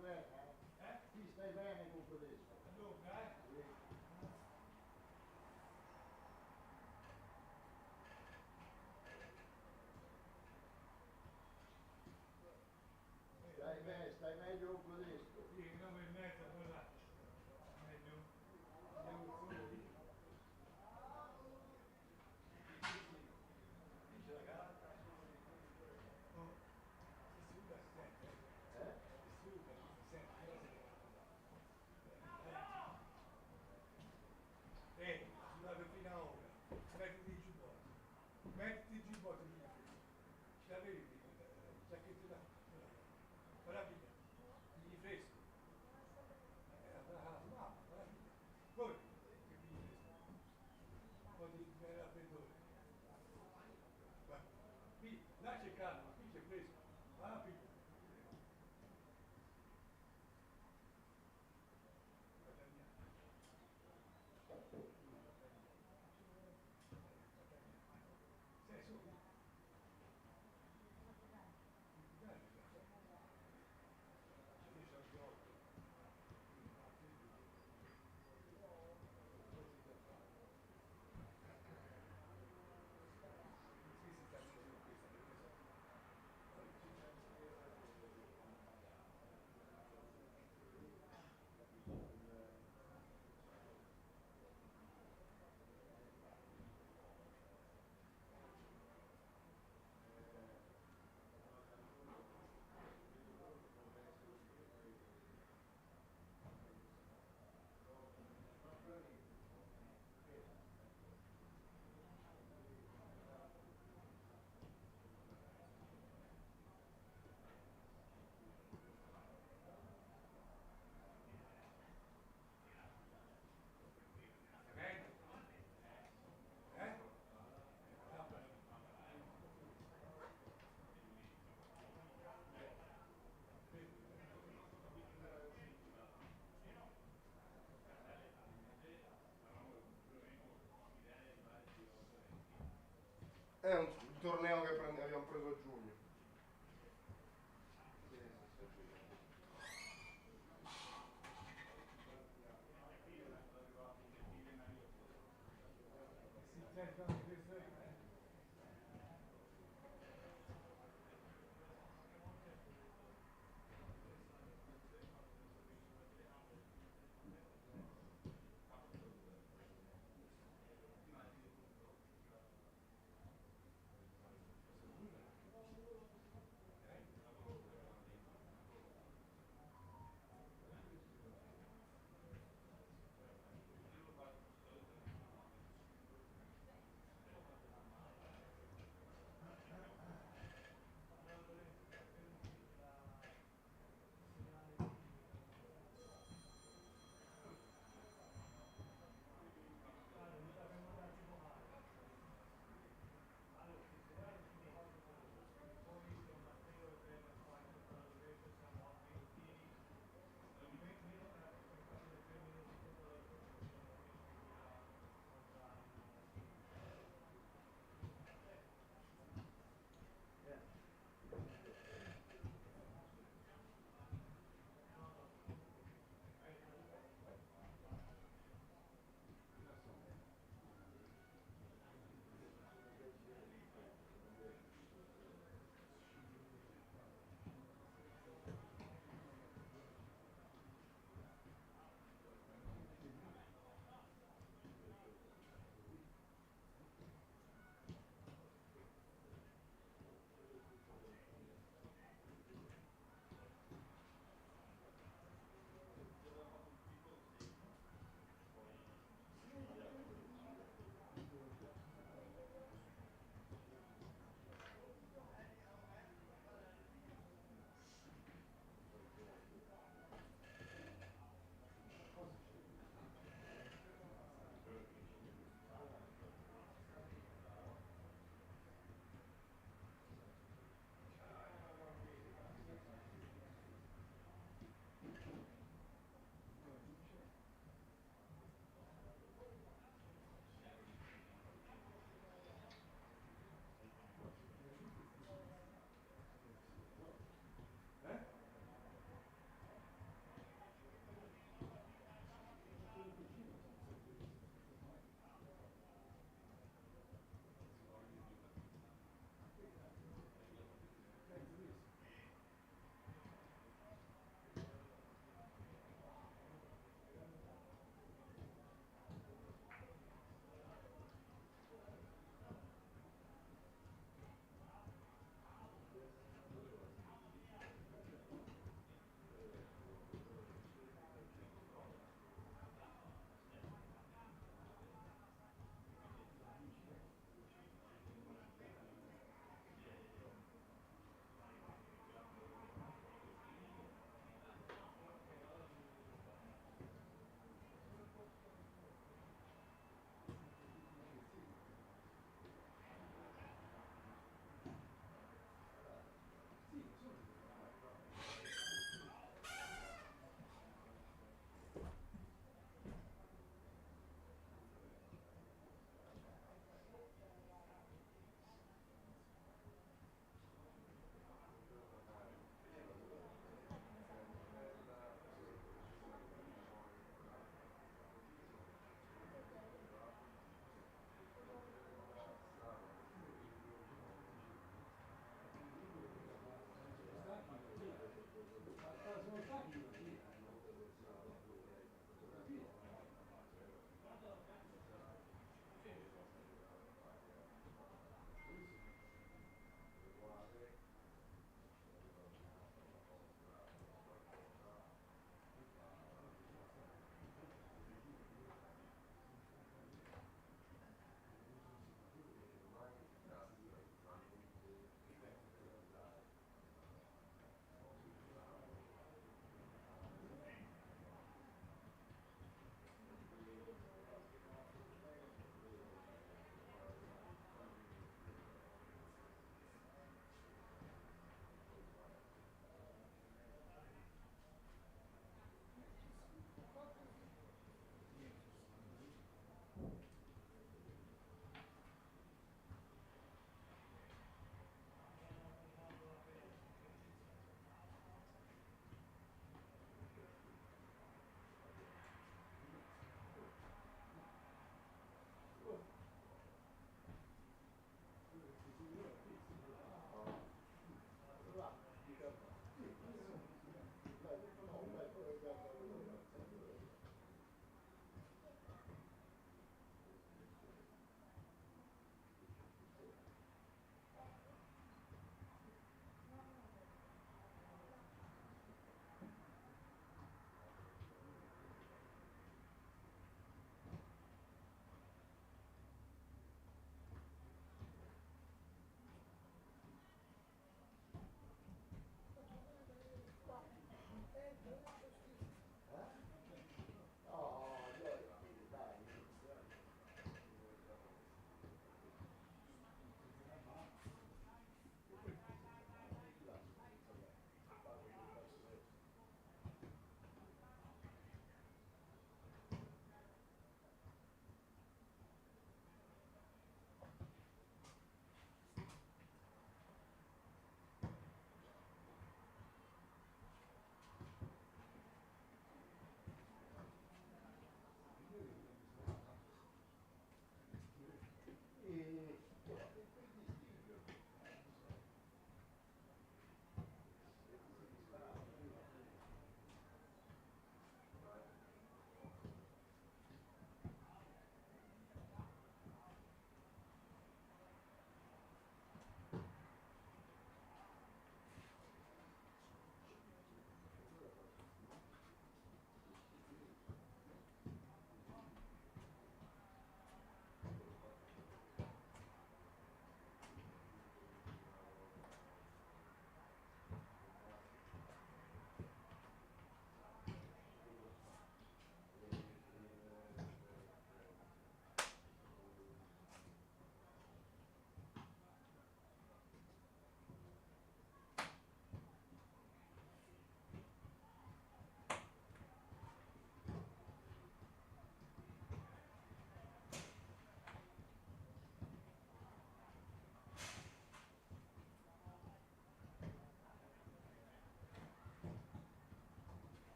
bene, Sì, stai bene con questo. Dunque, Sì. Stai meglio con questo. sì, 9 e mezza, quella meglio. Andiamo solo lì. Dice la gara. Oh, si suda, si sente. Eh? Si suda, si sente. Ora si deve sudato fino a ora. Mettiti il giubbotto. Mettiti il giubbotto prima questo. Ce l'avevi prima, il giacchetto da. Guarda via. Gli fresco. La mamma, guarda via. Poi, che gli fresco. Poi ti viene raffreddore. Guarda. Qui, là c'è caldo, qui c'è fresco. Ah, qui. Sei su. Eh? È un torneo che abbiamo preso a giugno. Sì, sì, sì. Si cercano di questo.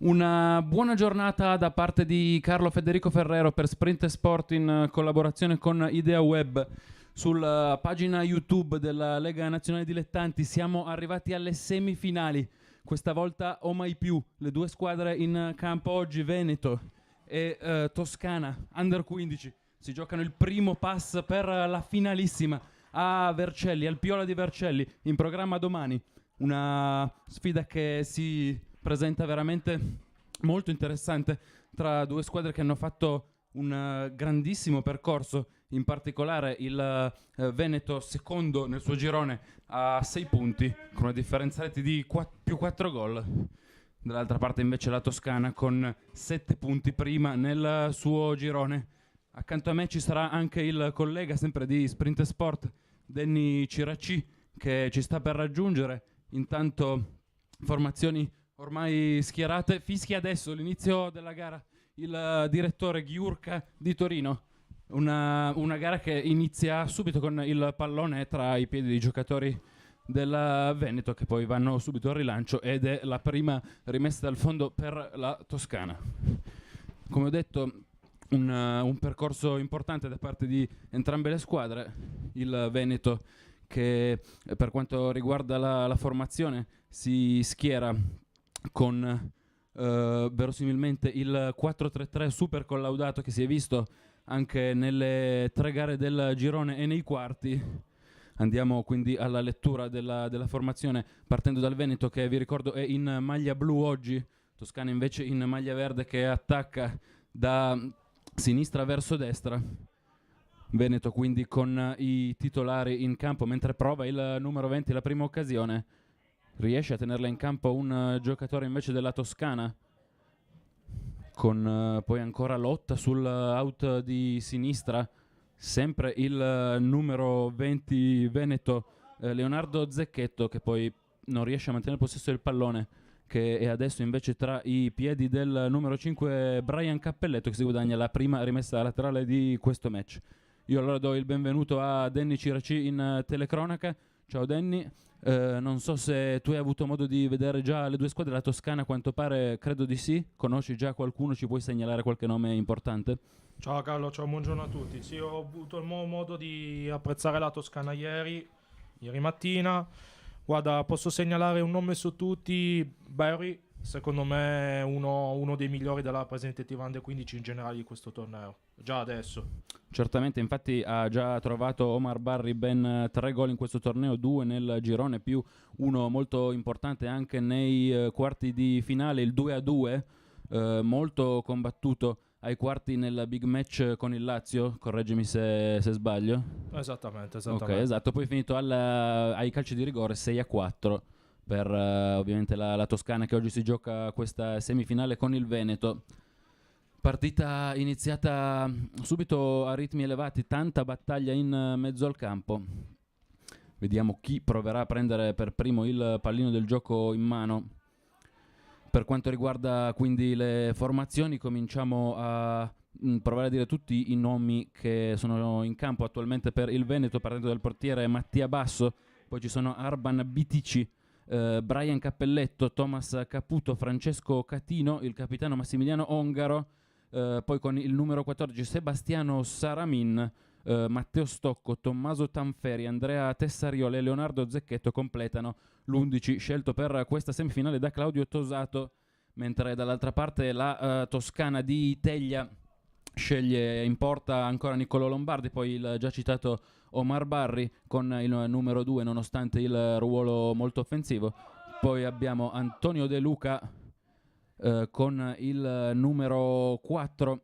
Una buona giornata da parte di Carlo Federico Ferrero per Sprint Sport in collaborazione con Idea Web. Sulla pagina YouTube della Lega Nazionale Dilettanti siamo arrivati alle semifinali, questa volta o mai più. Le due squadre in campo oggi, Veneto e Toscana, Under 15, si giocano il primo pass per la finalissima a Vercelli, al Piola di Vercelli, in programma domani. Una sfida che si presenta veramente molto interessante tra due squadre che hanno fatto un grandissimo percorso, in particolare il Veneto secondo nel suo girone a 6 punti con una differenza reti di più 4 gol. Dall'altra parte invece la Toscana con 7 punti prima nel suo girone. Accanto a me ci sarà anche il collega sempre di Sprint Sport, Denny Ciracci, che ci sta per raggiungere. Intanto formazioni ormai schierate, fischia adesso l'inizio della gara il direttore Ghiurka di Torino, una gara che inizia subito con il pallone tra i piedi dei giocatori del Veneto, che poi vanno subito al rilancio, ed è la prima rimessa dal fondo per la Toscana. Come ho detto, un percorso importante da parte di entrambe le squadre. Il Veneto che per quanto riguarda la formazione si schiera con verosimilmente il 4-3-3 super collaudato che si è visto anche nelle 3 gare del girone e nei quarti. Andiamo quindi alla lettura della formazione, partendo dal Veneto, che vi ricordo è in maglia blu oggi, Toscana invece in maglia verde, che attacca da sinistra verso destra. Veneto quindi con i titolari in campo, mentre prova il numero 20 la prima occasione. Riesce a tenerla in campo un giocatore invece della Toscana, con poi ancora lotta sul out di sinistra, sempre il numero 20 Veneto, Leonardo Zecchetto, che poi non riesce a mantenere il possesso del pallone, che è adesso invece tra i piedi del numero 5 Brian Cappelletto, che si guadagna la prima rimessa laterale di questo match. Io allora do il benvenuto a Denny Ciracci in telecronaca. Ciao Denny. Non so se tu hai avuto modo di vedere già le due squadre. La Toscana a quanto pare credo di sì. Conosci già qualcuno? Ci puoi segnalare qualche nome importante? Ciao Carlo, ciao, buongiorno a tutti. Sì, ho avuto il modo di apprezzare la Toscana ieri mattina. Guarda, posso segnalare un nome su tutti, Barry, secondo me uno dei migliori della rappresentativa Under 15 in generale di questo torneo, già adesso. Certamente, infatti ha già trovato Omar Barry ben 3 gol in questo torneo, 2 nel girone più uno molto importante anche nei quarti di finale, il 2-2, molto combattuto ai quarti nel big match con il Lazio, correggimi se sbaglio. Esattamente. Ok, esatto, poi è finito ai calci di rigore 6-4 per ovviamente la Toscana, che oggi si gioca questa semifinale con il Veneto. Partita iniziata subito a ritmi elevati, tanta battaglia in mezzo al campo. Vediamo chi proverà a prendere per primo il pallino del gioco in mano. Per quanto riguarda quindi le formazioni, cominciamo a provare a dire tutti i nomi che sono in campo attualmente per il Veneto, partendo dal portiere Mattia Basso, poi ci sono Arban Bitici, Brian Cappelletto, Thomas Caputo, Francesco Catino, il capitano Massimiliano Ongaro, poi con il numero 14 Sebastiano Saramin, Matteo Stocco, Tommaso Tanferi, Andrea Tessarioli e Leonardo Zecchetto completano l'11 scelto per questa semifinale da Claudio Tosato, mentre dall'altra parte la Toscana di Teglia sceglie in porta ancora Niccolò Lombardi, poi il già citato Omar Barry con il numero 2 nonostante il ruolo molto offensivo. Poi abbiamo Antonio De Luca con il numero 4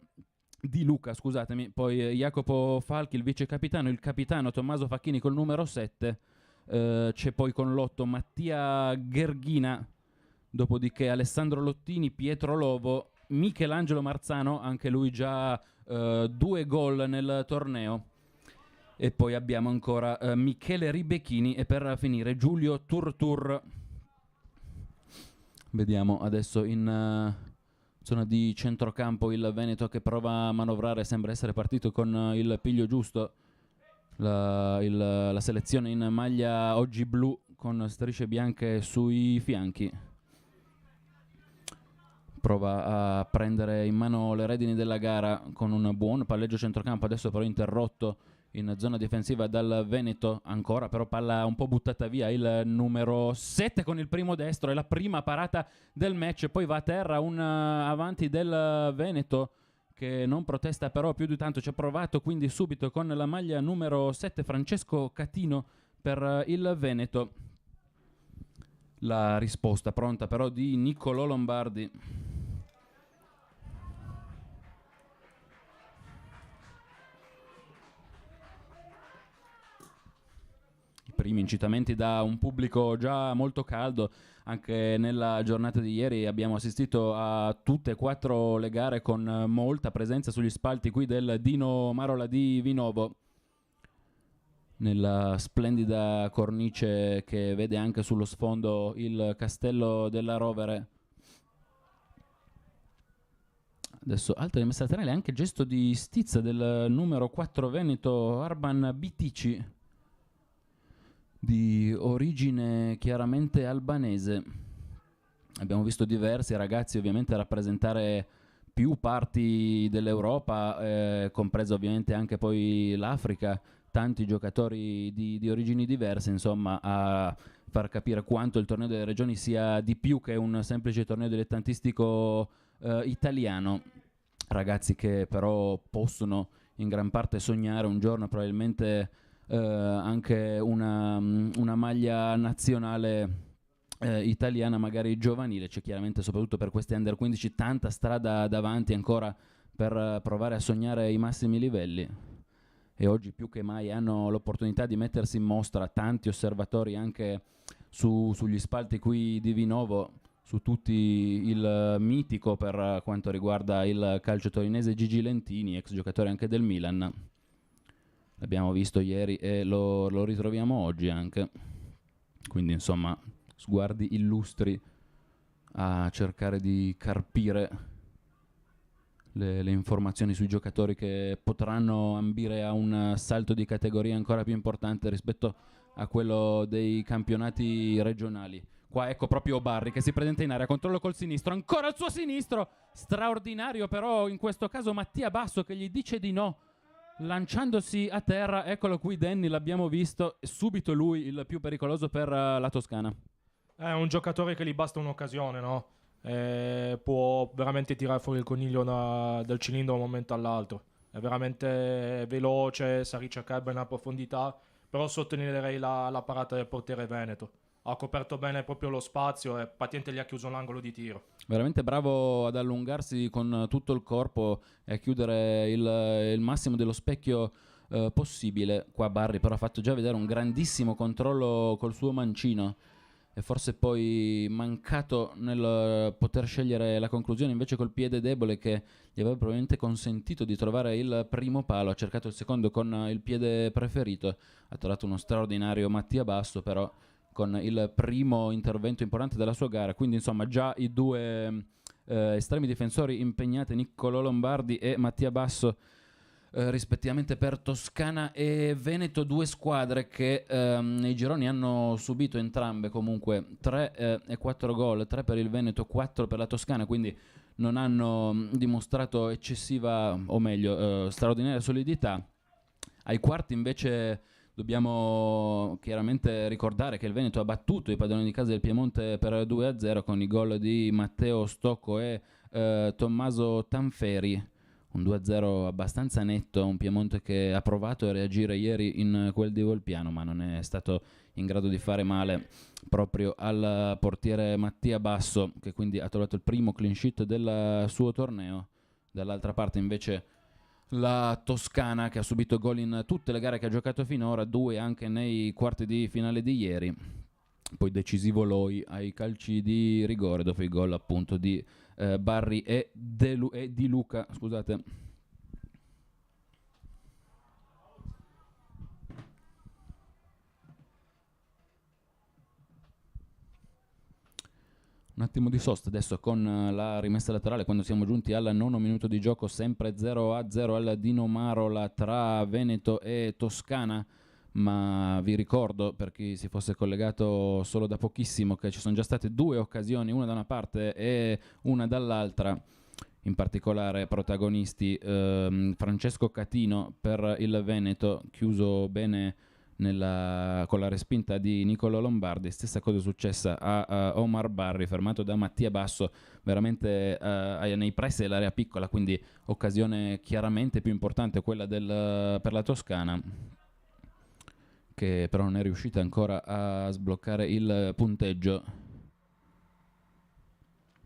di Luca, scusatemi, poi Jacopo Falchi, il vice capitano, il capitano Tommaso Facchini col numero 7, c'è poi con l'8 Mattia Gherghina, dopodiché Alessandro Lottini, Pietro Lovo, Michelangelo Marzano, anche lui già 2 gol nel torneo, e poi abbiamo ancora Michele Ribecchini e per finire Giulio Turtur. Vediamo adesso in zona di centrocampo il Veneto che prova a manovrare, sembra essere partito con il piglio giusto, la selezione in maglia oggi blu con strisce bianche sui fianchi. prova a prendere in mano le redini della gara con un buon palleggio centrocampo, adesso però interrotto in zona difensiva dal Veneto, ancora però palla un po' buttata via il numero 7 con il primo destro, è la prima parata del match, poi va a terra un avanti del Veneto che non protesta però più di tanto, ci ha provato quindi subito con la maglia numero 7 Francesco Catino per il Veneto. La risposta pronta però di Niccolò Lombardi. Primi incitamenti da un pubblico già molto caldo. Anche nella giornata di ieri abbiamo assistito a tutte e 4 le gare con molta presenza sugli spalti qui del Dino Marola di Vinovo, nella splendida cornice che vede anche sullo sfondo il castello della Rovere. Adesso alta rimessa laterale, anche gesto di stizza del numero 4 Veneto Arban Bitici, di origine chiaramente albanese. Abbiamo visto diversi ragazzi ovviamente rappresentare più parti dell'Europa, compresa ovviamente anche poi l'Africa, tanti giocatori di origini diverse, insomma, a far capire quanto il torneo delle regioni sia di più che un semplice torneo dilettantistico italiano. Ragazzi che però possono in gran parte sognare un giorno probabilmente anche una maglia nazionale italiana, magari giovanile. C'è chiaramente, soprattutto per questi under 15, tanta strada davanti ancora per provare a sognare i massimi livelli, e oggi più che mai hanno l'opportunità di mettersi in mostra tanti osservatori anche sugli spalti qui di Vinovo, su tutti il mitico per quanto riguarda il calcio torinese Gigi Lentini, ex giocatore anche del Milan. L'abbiamo visto ieri e lo ritroviamo oggi anche. Quindi insomma, sguardi illustri a cercare di carpire le informazioni sui giocatori che potranno ambire a un salto di categoria ancora più importante rispetto a quello dei campionati regionali. Qua ecco proprio Barri che si presenta in area, controllo col sinistro, ancora il suo sinistro, straordinario però in questo caso Mattia Basso che gli dice di no, lanciandosi a terra. Eccolo qui Danny, l'abbiamo visto, subito lui il più pericoloso per la Toscana. È un giocatore che gli basta un'occasione, no? Può veramente tirare fuori il coniglio dal cilindro da un momento all'altro. È veramente veloce, sa ricercare bene la profondità, però sottolineerei la parata del portiere Veneto. Ha coperto bene proprio lo spazio e paziente gli ha chiuso l'angolo di tiro. Veramente bravo ad allungarsi con tutto il corpo e a chiudere il massimo dello specchio possibile. Qua Barri però ha fatto già vedere un grandissimo controllo col suo mancino e forse poi mancato nel poter scegliere la conclusione invece col piede debole che gli aveva probabilmente consentito di trovare il primo palo. Ha cercato il secondo con il piede preferito, ha trovato uno straordinario Mattia Basso però con il primo intervento importante della sua gara. Quindi insomma già i due estremi difensori impegnati, Niccolò Lombardi e Mattia Basso, rispettivamente per Toscana e Veneto, due squadre che nei gironi hanno subito entrambe comunque 3 e 4 gol, 3 per il Veneto, 4 per la Toscana, quindi non hanno dimostrato eccessiva, o meglio straordinaria solidità. Ai quarti invece dobbiamo chiaramente ricordare che il Veneto ha battuto i padroni di casa del Piemonte per 2-0 con i gol di Matteo Stocco e Tommaso Tanferi. Un 2-0 abbastanza netto, un Piemonte che ha provato a reagire ieri in quel di Volpiano, ma non è stato in grado di fare male proprio al portiere Mattia Basso, che quindi ha trovato il primo clean sheet del suo torneo. Dall'altra parte invece la Toscana, che ha subito gol in tutte le gare che ha giocato finora, 2 anche nei quarti di finale di ieri. Poi decisivo Loi ai calci di rigore dopo i gol appunto di Barri e di Luca, scusate. Un attimo di sosta adesso con la rimessa laterale quando siamo giunti al 9° minuto di gioco, sempre 0-0 al Dino Marola tra Veneto e Toscana. ma vi ricordo, per chi si fosse collegato solo da pochissimo, che ci sono già state 2 occasioni, una da una parte e una dall'altra, in particolare protagonisti Francesco Catino per il Veneto, chiuso bene con la respinta di Niccolò Lombardi. Stessa cosa è successa a Omar Barri, fermato da Mattia Basso veramente nei pressi dell'area piccola, quindi occasione chiaramente più importante quella per la Toscana, che però non è riuscita ancora a sbloccare il punteggio.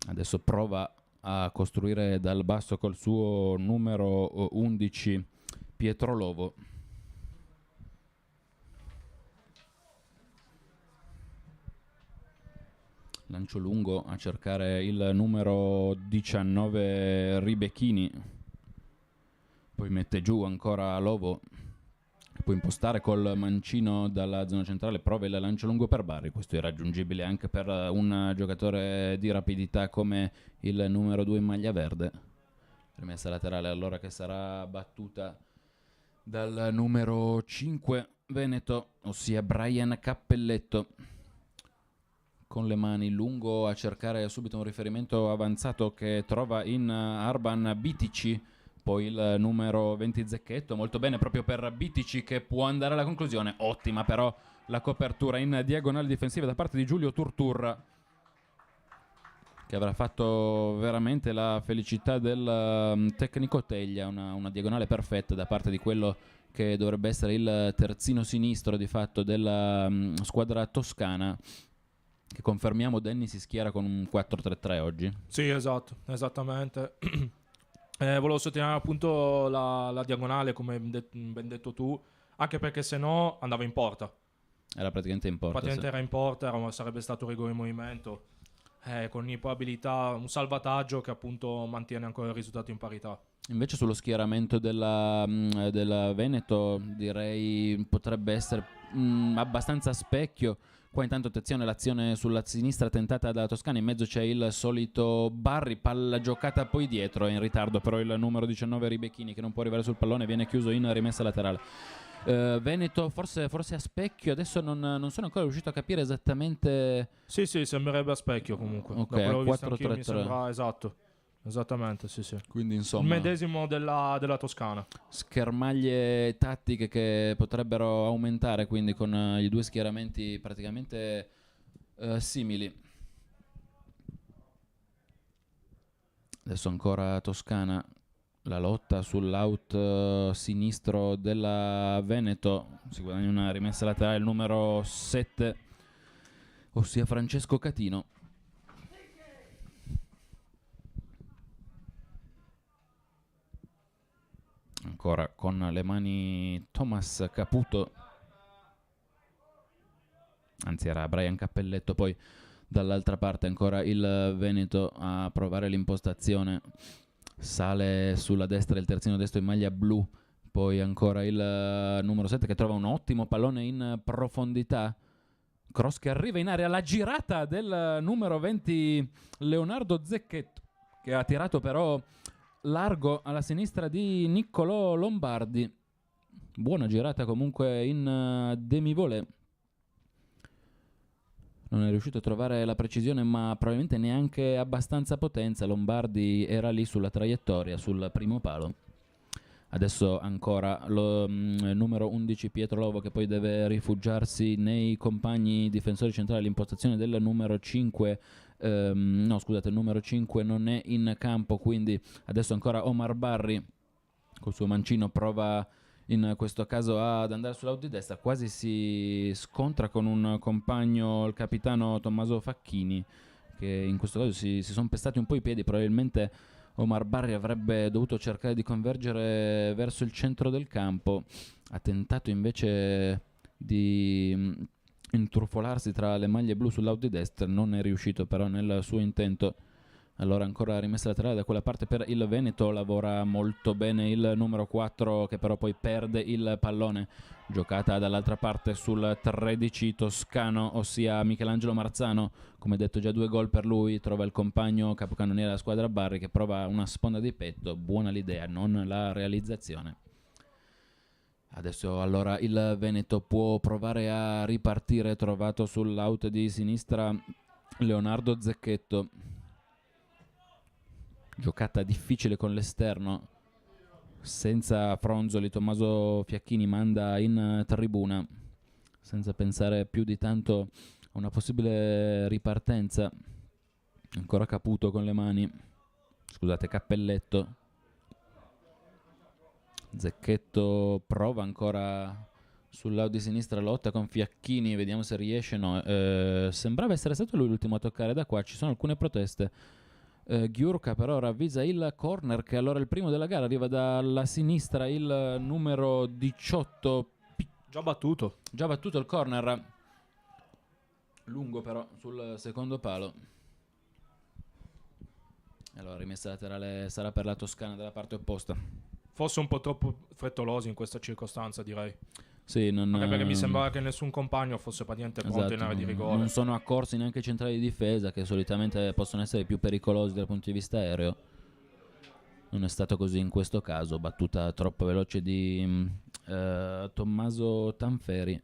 Adesso prova a costruire dal basso col suo numero 11 Pietro Lovo. Lancio lungo a cercare il numero 19 Ribecchini, poi mette giù ancora Lovo, può impostare col mancino dalla zona centrale, prova il lancio lungo per Barri. Questo è raggiungibile anche per un giocatore di rapidità come il numero 2 in maglia verde. Rimessa laterale allora, che sarà battuta dal numero 5 Veneto, ossia Brian Cappelletto, con le mani lungo a cercare subito un riferimento avanzato che trova in Arban Bitici, poi il numero 20 Zecchetto, molto bene proprio per Bitici, che può andare alla conclusione. Ottima però la copertura in diagonale difensiva da parte di Giulio Turturra, che avrà fatto veramente la felicità del tecnico Teglia, una diagonale perfetta da parte di quello che dovrebbe essere il terzino sinistro di fatto della squadra toscana, che confermiamo Denny si schiera con un 4-3-3 oggi. Sì, esatto, esattamente. Volevo sottolineare appunto la diagonale, come ben detto tu, anche perché se no andava in porta. Era praticamente in porta. Praticamente era in porta, sarebbe stato rigore in movimento, con improbabilità, un salvataggio che appunto mantiene ancora il risultato in parità. Invece sullo schieramento della Veneto direi potrebbe essere abbastanza specchio. Qua intanto attenzione, l'azione sulla sinistra tentata dalla Toscana, in mezzo c'è il solito Barri, palla giocata poi dietro, è in ritardo però il numero 19 Ribecchini, che non può arrivare sul pallone, viene chiuso in rimessa laterale. Veneto forse a specchio, adesso non sono ancora riuscito a capire esattamente. Sì, sembrerebbe a specchio comunque. Ok, Da quello che ho visto 4-3-3. anch'io mi sembra esatto. Esattamente, sì. Quindi Il insomma medesimo della Toscana. schermaglie tattiche che potrebbero aumentare, quindi con i 2 schieramenti praticamente simili. Adesso ancora Toscana, la lotta sull'out sinistro della Veneto, si guadagna una rimessa laterale, il numero 7, ossia Francesco Catino. Ancora con le mani Thomas Caputo, anzi era Brian Cappelletto, poi dall'altra parte ancora il Veneto a provare l'impostazione, sale sulla destra il terzino destro in maglia blu, poi ancora il numero 7 che trova un ottimo pallone in profondità, cross che arriva in area, la girata del numero 20 Leonardo Zecchetto, che ha tirato però largo alla sinistra di Niccolò Lombardi. Buona girata comunque in demi-volée. Non è riuscito a trovare la precisione, ma probabilmente neanche abbastanza potenza. Lombardi era lì sulla traiettoria, sul primo palo. Adesso ancora lo numero 11 Pietro Lovo, che poi deve rifugiarsi nei compagni difensori centrali. L'impostazione del numero 5 il numero 5 non è in campo, quindi adesso ancora Omar Barri col suo mancino prova in questo caso ad andare sull'out di destra, quasi si scontra con un compagno, il capitano Tommaso Facchini, che in questo caso si sono pestati un po' i piedi. Probabilmente Omar Barri avrebbe dovuto cercare di convergere verso il centro del campo, ha tentato invece di intrufolarsi tra le maglie blu sull'out di destra, non è riuscito però nel suo intento. Allora ancora rimessa laterale da quella parte per il Veneto, lavora molto bene il numero 4 che però poi perde il pallone. Giocata dall'altra parte sul 13 toscano, ossia Michelangelo Marzano, come detto già 2 gol per lui, trova il compagno capocannoniere della squadra Barri che prova una sponda di petto, buona l'idea, non la realizzazione. Adesso allora il Veneto può provare a ripartire, trovato sull'out di sinistra Leonardo Zecchetto. Giocata difficile con l'esterno, senza Fronzoli. Tommaso Fiacchini manda in tribuna, senza pensare più di tanto a una possibile ripartenza. Ancora Caputo con le mani, scusate, Cappelletto. Zecchetto prova ancora sul lato di sinistra, lotta con Fiacchini, vediamo se riesce. No, sembrava essere stato lui l'ultimo a toccare da qua, ci sono alcune proteste. Ghiurka però ravvisa il corner, che allora il primo della gara arriva dalla sinistra, il numero 18. Già battuto Il corner, lungo però sul secondo palo. Allora rimessa laterale sarà per la Toscana dalla parte opposta. Forse un po' troppo frettolosi in questa circostanza, direi. Sì, Anche perché mi sembrava che nessun compagno fosse praticamente pronto in area di rigore. Non sono accorsi neanche i centrali di difesa, che solitamente possono essere più pericolosi dal punto di vista aereo. Non è stato così in questo caso. Battuta troppo veloce di Tommaso Tanferi.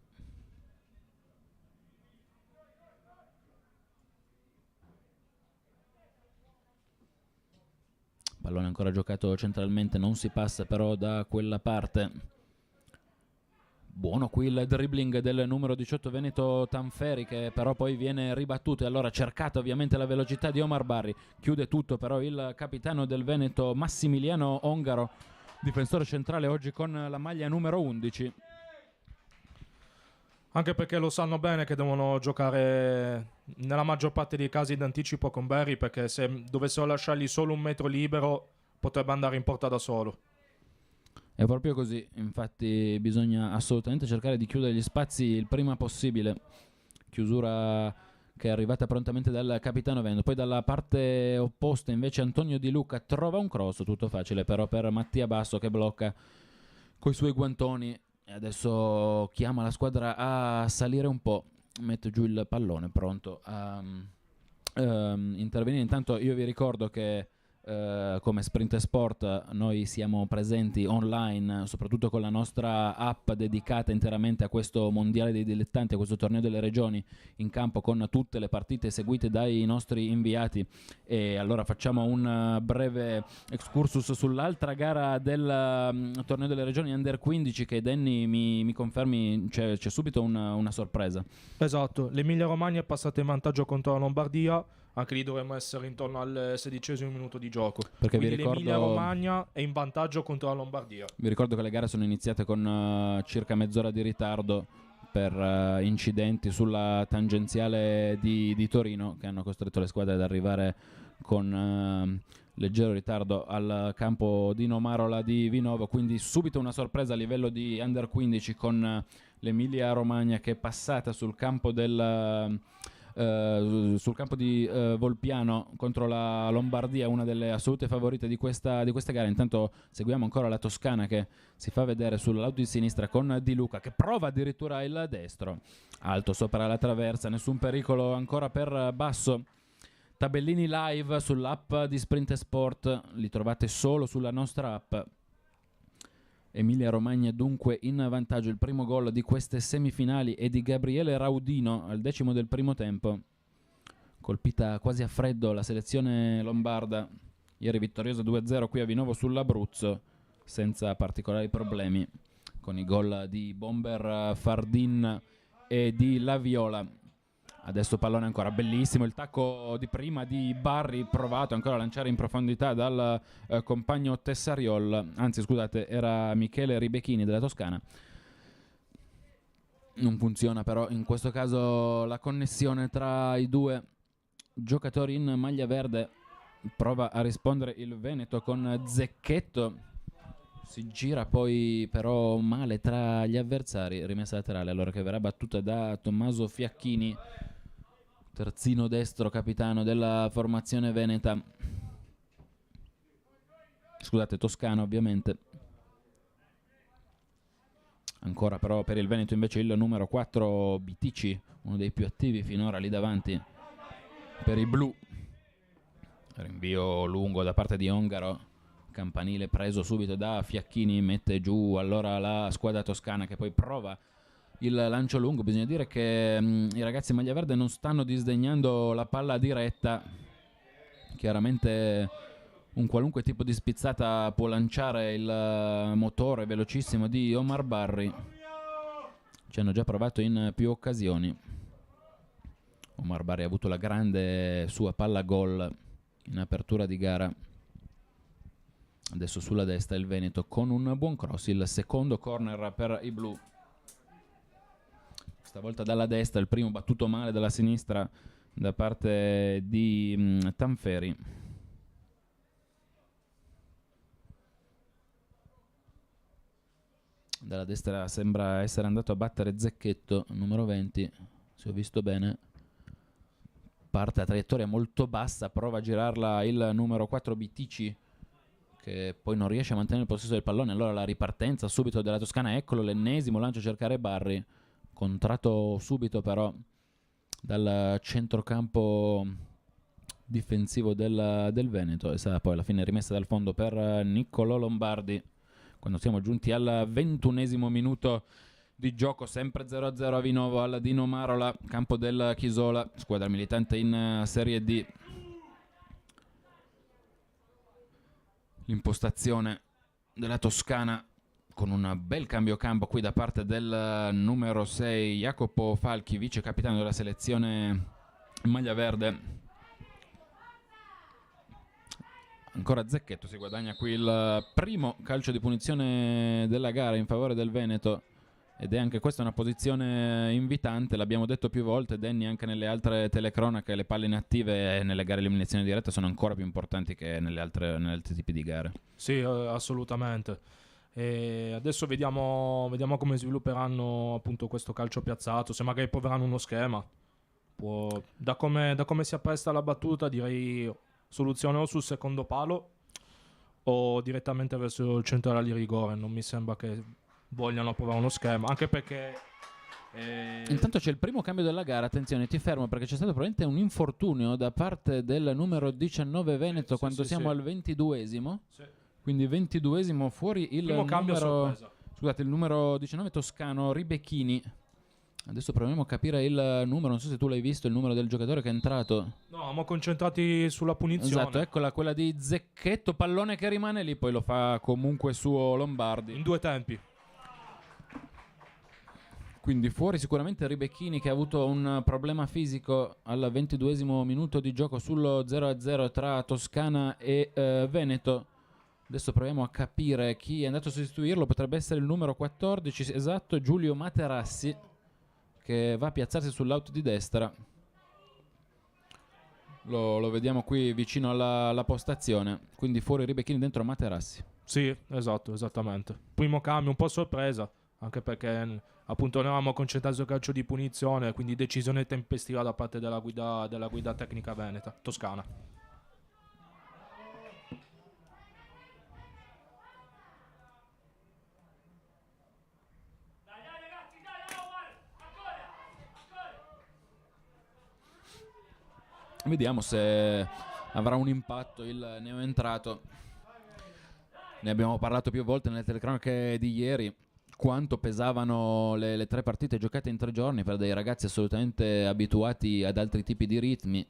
Pallone ancora giocato centralmente, non si passa però da quella parte. Buono qui il dribbling del numero 18 Veneto Tanferi, che però poi viene ribattuto, e allora cercata ovviamente la velocità di Omar Barri. Chiude tutto però il capitano del Veneto Massimiliano Ongaro, difensore centrale oggi con la maglia numero 11. Anche perché lo sanno bene che devono giocare nella maggior parte dei casi d'anticipo con Barry, perché se dovessero lasciargli solo un metro libero potrebbe andare in porta da solo. È proprio così, infatti bisogna assolutamente cercare di chiudere gli spazi il prima possibile. Chiusura che è arrivata prontamente dal capitano Veneto. Poi dalla parte opposta invece Antonio Di Luca trova un cross, tutto facile però per Mattia Basso, che blocca coi suoi guantoni. E adesso chiama la squadra a salire un po', mette giù il pallone pronto a intervenire. Intanto io vi ricordo che come Sprint Sport noi siamo presenti online, soprattutto con la nostra app dedicata interamente a questo mondiale dei dilettanti, a questo torneo delle regioni, in campo con tutte le partite seguite dai nostri inviati. E allora facciamo un breve excursus sull'altra gara del torneo delle regioni Under 15, che Danny mi confermi c'è subito una sorpresa. Esatto, l'Emilia Romagna è passata in vantaggio contro la Lombardia. Anche lì dovremmo essere intorno al 16° minuto di gioco. Perché quindi vi ricordo, l'Emilia Romagna è in vantaggio contro la Lombardia. Vi ricordo che le gare sono iniziate con circa mezz'ora di ritardo per incidenti sulla tangenziale di Torino, che hanno costretto le squadre ad arrivare con leggero ritardo al campo di Nomarola di Vinovo. Quindi subito una sorpresa a livello di Under 15 con l'Emilia Romagna che è passata sul campo di Volpiano contro la Lombardia, una delle assolute favorite di questa gara. Intanto seguiamo ancora la Toscana, che si fa vedere sul lato di sinistra con Di Luca, che prova addirittura il destro, alto sopra la traversa, nessun pericolo ancora per Basso. Tabellini live sull'app di Sprint Sport, li trovate solo sulla nostra app. Emilia Romagna dunque in vantaggio. Il primo gol di queste semifinali è di Gabriele Raudino al 10° del primo tempo. Colpita quasi a freddo la selezione lombarda, ieri vittoriosa 2-0 qui a Vinovo sull'Abruzzo, senza particolari problemi, con i gol di Bomber Fardin e di Laviola. Adesso pallone ancora, bellissimo il tacco di prima di Barri, provato ancora a lanciare in profondità dal compagno Tessariol, anzi scusate, era Michele Ribechini della Toscana. Non funziona però in questo caso la connessione tra i due giocatori in maglia verde. Prova a rispondere il Veneto con Zecchetto, si gira poi però male tra gli avversari, rimessa laterale allora che verrà battuta da Tommaso Fiacchini, terzino destro capitano della formazione veneta, scusate, toscano ovviamente. Ancora però per il Veneto invece il numero 4 Bitici, uno dei più attivi finora lì davanti per i blu. Rinvio lungo da parte di Ongaro, campanile preso subito da Fiacchini, mette giù allora la squadra toscana che poi prova il lancio lungo. Bisogna dire che i ragazzi in maglia verde non stanno disdegnando la palla diretta. Chiaramente un qualunque tipo di spizzata può lanciare il motore velocissimo di Omar Barry. Ci hanno già provato in più occasioni. Omar Barry ha avuto la grande sua palla gol in apertura di gara. Adesso sulla destra il Veneto con un buon cross, il secondo corner per i blu. Stavolta dalla destra, il primo battuto male dalla sinistra da parte di Tanferi. Dalla destra sembra essere andato a battere Zecchetto, numero 20, se ho visto bene. Parte a traiettoria molto bassa, prova a girarla il numero 4 Bitici, che poi non riesce a mantenere il possesso del pallone. Allora la ripartenza subito della Toscana, eccolo l'ennesimo lancio a cercare Barry, contratto subito però dal centrocampo difensivo del Veneto, e sarà poi alla fine rimessa dal fondo per Niccolò Lombardi quando siamo giunti al 21esimo minuto di gioco. Sempre 0-0 a Vinovo al Dino Marola, campo del Chisola, squadra militante in Serie D. L'impostazione della Toscana con un bel cambio campo qui da parte del numero 6 Jacopo Falchi, vice capitano della selezione maglia verde. Ancora Zecchetto, si guadagna qui il primo calcio di punizione della gara in favore del Veneto, ed è anche questa una posizione invitante. L'abbiamo detto più volte, Danny, anche nelle altre telecronache le palle inattive nelle gare di eliminazione diretta sono ancora più importanti che negli altri tipi di gare. Sì, assolutamente. E adesso vediamo come svilupperanno appunto questo calcio piazzato, se magari proveranno uno schema. Da come si appresta la battuta, direi soluzione o sul secondo palo o direttamente verso il centrale di rigore. Non mi sembra che vogliano provare uno schema, anche perché intanto c'è il primo cambio della gara. Attenzione, ti fermo perché c'è stato probabilmente un infortunio da parte del numero 19 Veneto quando siamo al 22esimo. Sì. Quindi 22esimo, fuori il primo cambio numero, sorpresa. Scusate, il numero 19 toscano Ribecchini. Adesso proviamo a capire il numero, non so se tu l'hai visto, il numero del giocatore che è entrato. No, siamo concentrati sulla punizione. Esatto, eccola, quella di Zecchetto, pallone che rimane lì, poi lo fa comunque suo Lombardi. In due tempi. Quindi fuori sicuramente Ribecchini, che ha avuto un problema fisico al 22esimo minuto di gioco sullo 0-0 tra Toscana e Veneto. Adesso proviamo a capire chi è andato a sostituirlo. Potrebbe essere il numero 14, esatto, Giulio Materassi, che va a piazzarsi sull'out di destra. Lo vediamo qui vicino alla postazione. Quindi fuori Ribecchini, dentro Materassi. Sì, esatto, esattamente. Primo cambio, un po' sorpresa, anche perché appunto noi eravamo concentrati sul calcio di punizione, quindi decisione tempestiva da parte della guida tecnica veneta, toscana. Vediamo se avrà un impatto il neoentrato. Ne abbiamo parlato più volte nelle telecronache di ieri, quanto pesavano le 3 partite giocate in 3 giorni per dei ragazzi assolutamente abituati ad altri tipi di ritmi.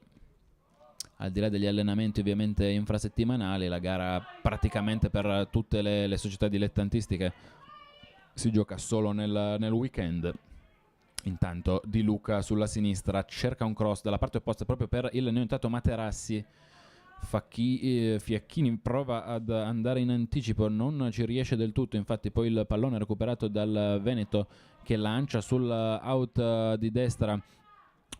Al di là degli allenamenti ovviamente infrasettimanali, la gara praticamente per tutte le società dilettantistiche si gioca solo nel weekend. Intanto Di Luca sulla sinistra cerca un cross dalla parte opposta proprio per il neoentrato Materassi. Fiacchini prova ad andare in anticipo, non ci riesce del tutto, infatti poi il pallone è recuperato dal Veneto, che lancia sul out di destra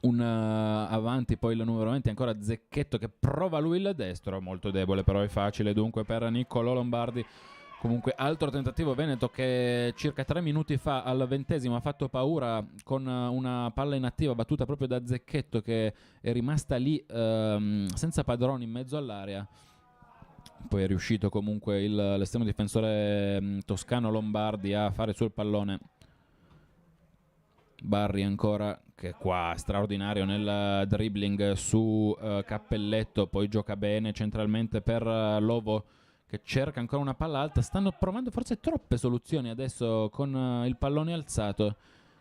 un avanti, poi il numero 20 ancora Zecchetto che prova lui il destro, molto debole però è facile dunque per Niccolò Lombardi. Comunque altro tentativo Veneto che circa 3 minuti fa al 20esimo ha fatto paura con una palla inattiva battuta proprio da Zecchetto, che è rimasta lì senza padroni in mezzo all'area. Poi è riuscito comunque l'estremo difensore toscano Lombardi a fare sul pallone. Barry ancora, che qua straordinario nel dribbling su Cappelletto, poi gioca bene centralmente per Lovo, che cerca ancora una palla alta. Stanno provando forse troppe soluzioni adesso con il pallone alzato.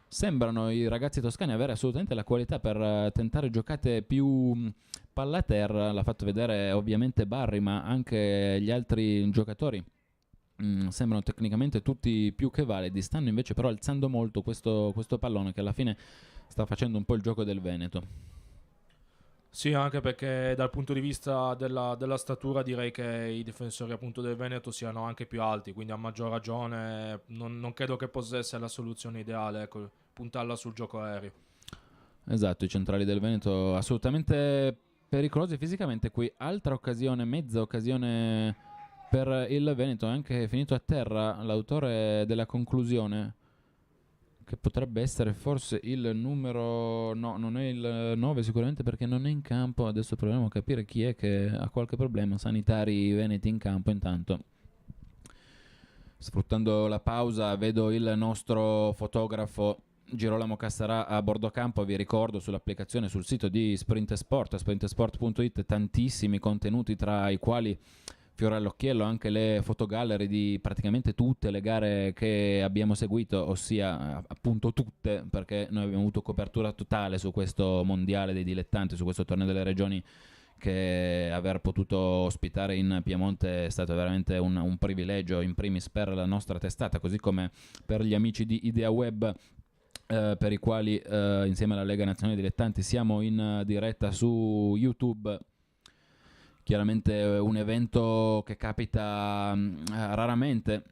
Sembrano i ragazzi toscani avere assolutamente la qualità per tentare giocate più palla a terra. L'ha fatto vedere ovviamente Barry, ma anche gli altri giocatori sembrano tecnicamente tutti più che validi. Stanno invece però alzando molto questo pallone, che alla fine sta facendo un po' il gioco del Veneto. Sì, anche perché dal punto di vista della statura direi che i difensori appunto del Veneto siano anche più alti, quindi a maggior ragione non credo che possa essere la soluzione ideale, ecco, puntarla sul gioco aereo. Esatto, i centrali del Veneto assolutamente pericolosi fisicamente. Qui altra occasione, mezza occasione per il Veneto, è anche finito a terra l'autore della conclusione, che potrebbe essere forse il numero... no, non è il 9 sicuramente, perché non è in campo. Adesso proviamo a capire chi è che ha qualche problema. Sanitari veneti in campo intanto. Sfruttando la pausa vedo il nostro fotografo Girolamo Cassarà a bordo campo. Vi ricordo sull'applicazione, sul sito di Sprint Sport, sprintsport.it, tantissimi contenuti, tra i quali fiore all'occhiello anche le fotogallery di praticamente tutte le gare che abbiamo seguito, ossia appunto tutte, perché noi abbiamo avuto copertura totale su questo mondiale dei dilettanti, su questo torneo delle regioni, che aver potuto ospitare in Piemonte è stato veramente un privilegio, in primis per la nostra testata, così come per gli amici di Idea Web, per i quali insieme alla Lega Nazionale Dilettanti siamo in diretta su YouTube. Chiaramente un evento che capita raramente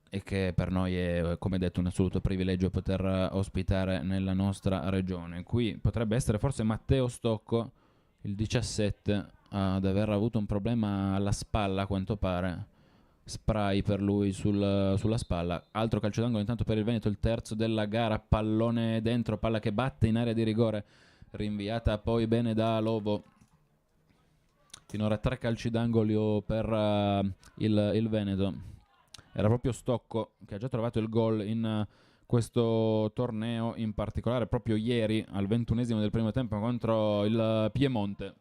e che per noi è, come detto, un assoluto privilegio poter ospitare nella nostra regione. Qui potrebbe essere forse Matteo Stocco, il 17, ad aver avuto un problema alla spalla, a quanto pare. Spray per lui sulla spalla. Altro calcio d'angolo intanto per il Veneto, il terzo della gara, pallone dentro, palla che batte in area di rigore, rinviata poi bene da Lobo. Finora 3 calci d'angolo per il Veneto. Era proprio Stocco che ha già trovato il gol in questo torneo, in particolare proprio ieri al 21esimo del primo tempo contro il Piemonte.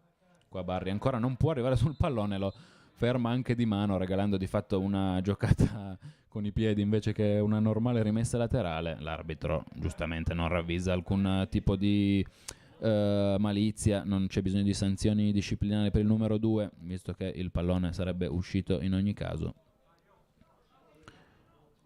Qua Barri ancora non può arrivare sul pallone, lo ferma anche di mano, regalando di fatto una giocata con i piedi invece che una normale rimessa laterale. L'arbitro giustamente non ravvisa alcun tipo di malizia, non c'è bisogno di sanzioni disciplinari per il numero 2, visto che il pallone sarebbe uscito in ogni caso.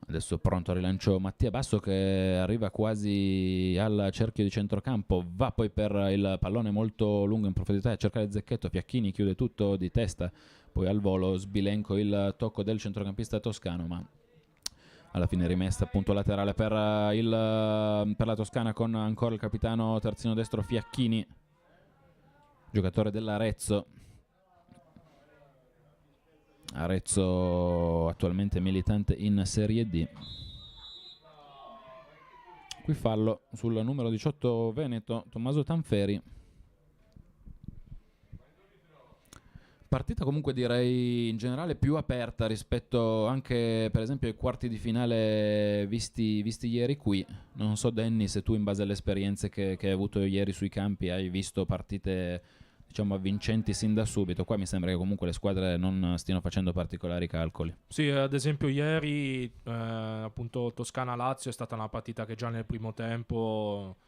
Adesso pronto al rilancio Mattia Basso, che arriva quasi al cerchio di centrocampo, va poi per il pallone molto lungo in profondità a cercare Zecchetto. Fiacchini chiude tutto di testa, poi al volo Sbilenco, il tocco del centrocampista toscano, ma alla fine rimessa appunto laterale per la Toscana, con ancora il capitano terzino destro Fiacchini, giocatore dell'Arezzo. Arezzo attualmente militante in Serie D. Qui fallo sul numero 18 Veneto, Tommaso Tanferi. Partita comunque direi in generale più aperta rispetto anche per esempio ai quarti di finale visti ieri qui. Non so Danny, se tu in base alle esperienze che hai avuto ieri sui campi hai visto partite diciamo avvincenti sin da subito. Qua mi sembra che comunque le squadre non stiano facendo particolari calcoli. Sì, ad esempio ieri appunto Toscana-Lazio è stata una partita che già nel primo tempo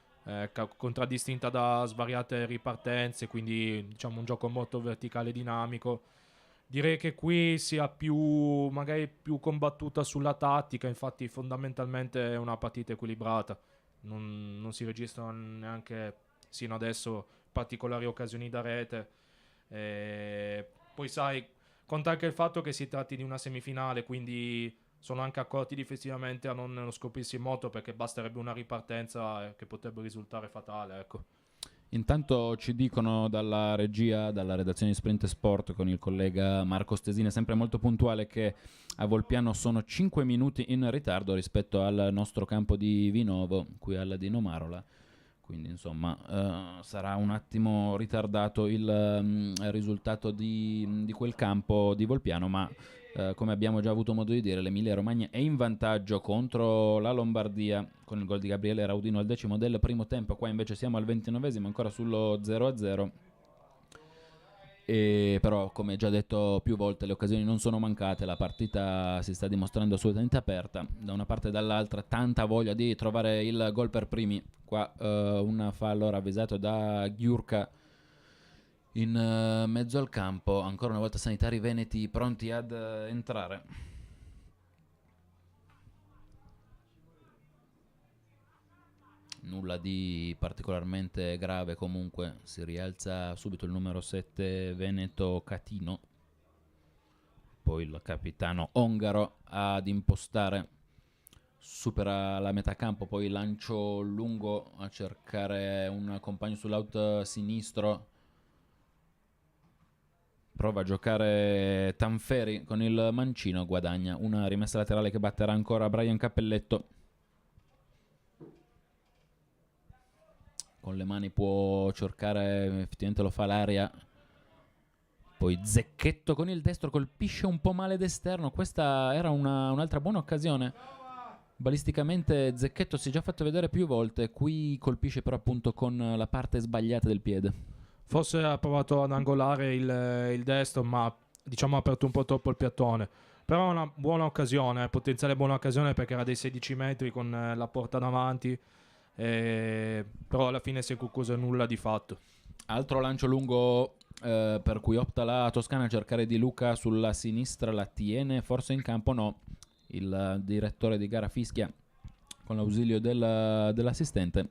contraddistinta da svariate ripartenze, quindi diciamo un gioco molto verticale e dinamico. Direi che qui sia magari più combattuta sulla tattica, infatti fondamentalmente è una partita equilibrata, non si registrano neanche sino adesso particolari occasioni da rete. Poi sai, conta anche il fatto che si tratti di una semifinale, quindi sono anche accorti difensivamente a non scoprirsi in moto, perché basterebbe una ripartenza che potrebbe risultare fatale, ecco. Intanto ci dicono dalla regia, dalla redazione di Sprint Sport con il collega Marco Stesini, sempre molto puntuale, che a Volpiano sono 5 minuti in ritardo rispetto al nostro campo di Vinovo, qui alla Dino Marola. Quindi insomma sarà un attimo ritardato il risultato di quel campo di Volpiano, ma come abbiamo già avuto modo di dire, l'Emilia Romagna è in vantaggio contro la Lombardia con il gol di Gabriele Raudino al 10° del primo tempo. Qua invece siamo al 29°, ancora sullo 0-0. E però, come già detto più volte, le occasioni non sono mancate, la partita si sta dimostrando assolutamente aperta da una parte e dall'altra, tanta voglia di trovare il gol per primi. Qua un fallo ravvisato da Gyurka in mezzo al campo, ancora una volta sanitari veneti pronti ad entrare. Nulla di particolarmente grave, comunque si rialza subito il numero 7 Veneto Catino, poi il capitano ongaro ad impostare, supera la metà campo, poi lancio lungo a cercare un compagno sull'out sinistro, prova a giocare Tanferi con il mancino, guadagna una rimessa laterale che batterà ancora Brian Cappelletto. Con le mani può cercare, effettivamente lo fa l'area. Poi Zecchetto con il destro colpisce un po' male d'esterno. Questa era un'altra buona occasione. Balisticamente Zecchetto si è già fatto vedere più volte. Qui colpisce però appunto con la parte sbagliata del piede. Forse ha provato ad angolare il destro, ma diciamo ha aperto un po' troppo il piattone. Però è una buona occasione, potenziale buona occasione, perché era dei 16 metri con la porta davanti. Però alla fine si è concluso nulla di fatto. Altro lancio lungo per cui opta la Toscana a cercare Di Luca sulla sinistra, la tiene forse in campo, no, il direttore di gara fischia con l'ausilio dell'assistente.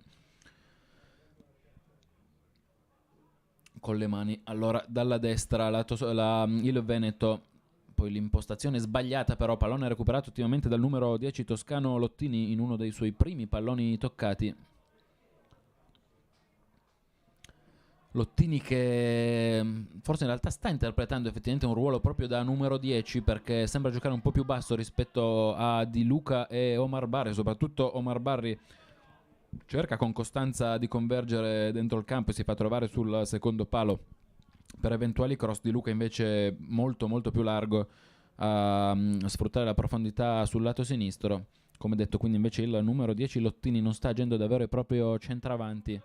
Con le mani allora dalla destra il Veneto, poi l'impostazione sbagliata, però pallone recuperato ottimamente dal numero 10 toscano Lottini in uno dei suoi primi palloni toccati. Lottini che forse in realtà sta interpretando effettivamente un ruolo proprio da numero 10, perché sembra giocare un po' più basso rispetto a Di Luca e Omar Barri. Soprattutto Omar Barri cerca con costanza di convergere dentro il campo e si fa trovare sul secondo palo per eventuali cross. Di Luca invece molto molto più largo a sfruttare la profondità sul lato sinistro. Come detto, quindi invece il numero 10 Lottini non sta agendo davvero il proprio centravanti,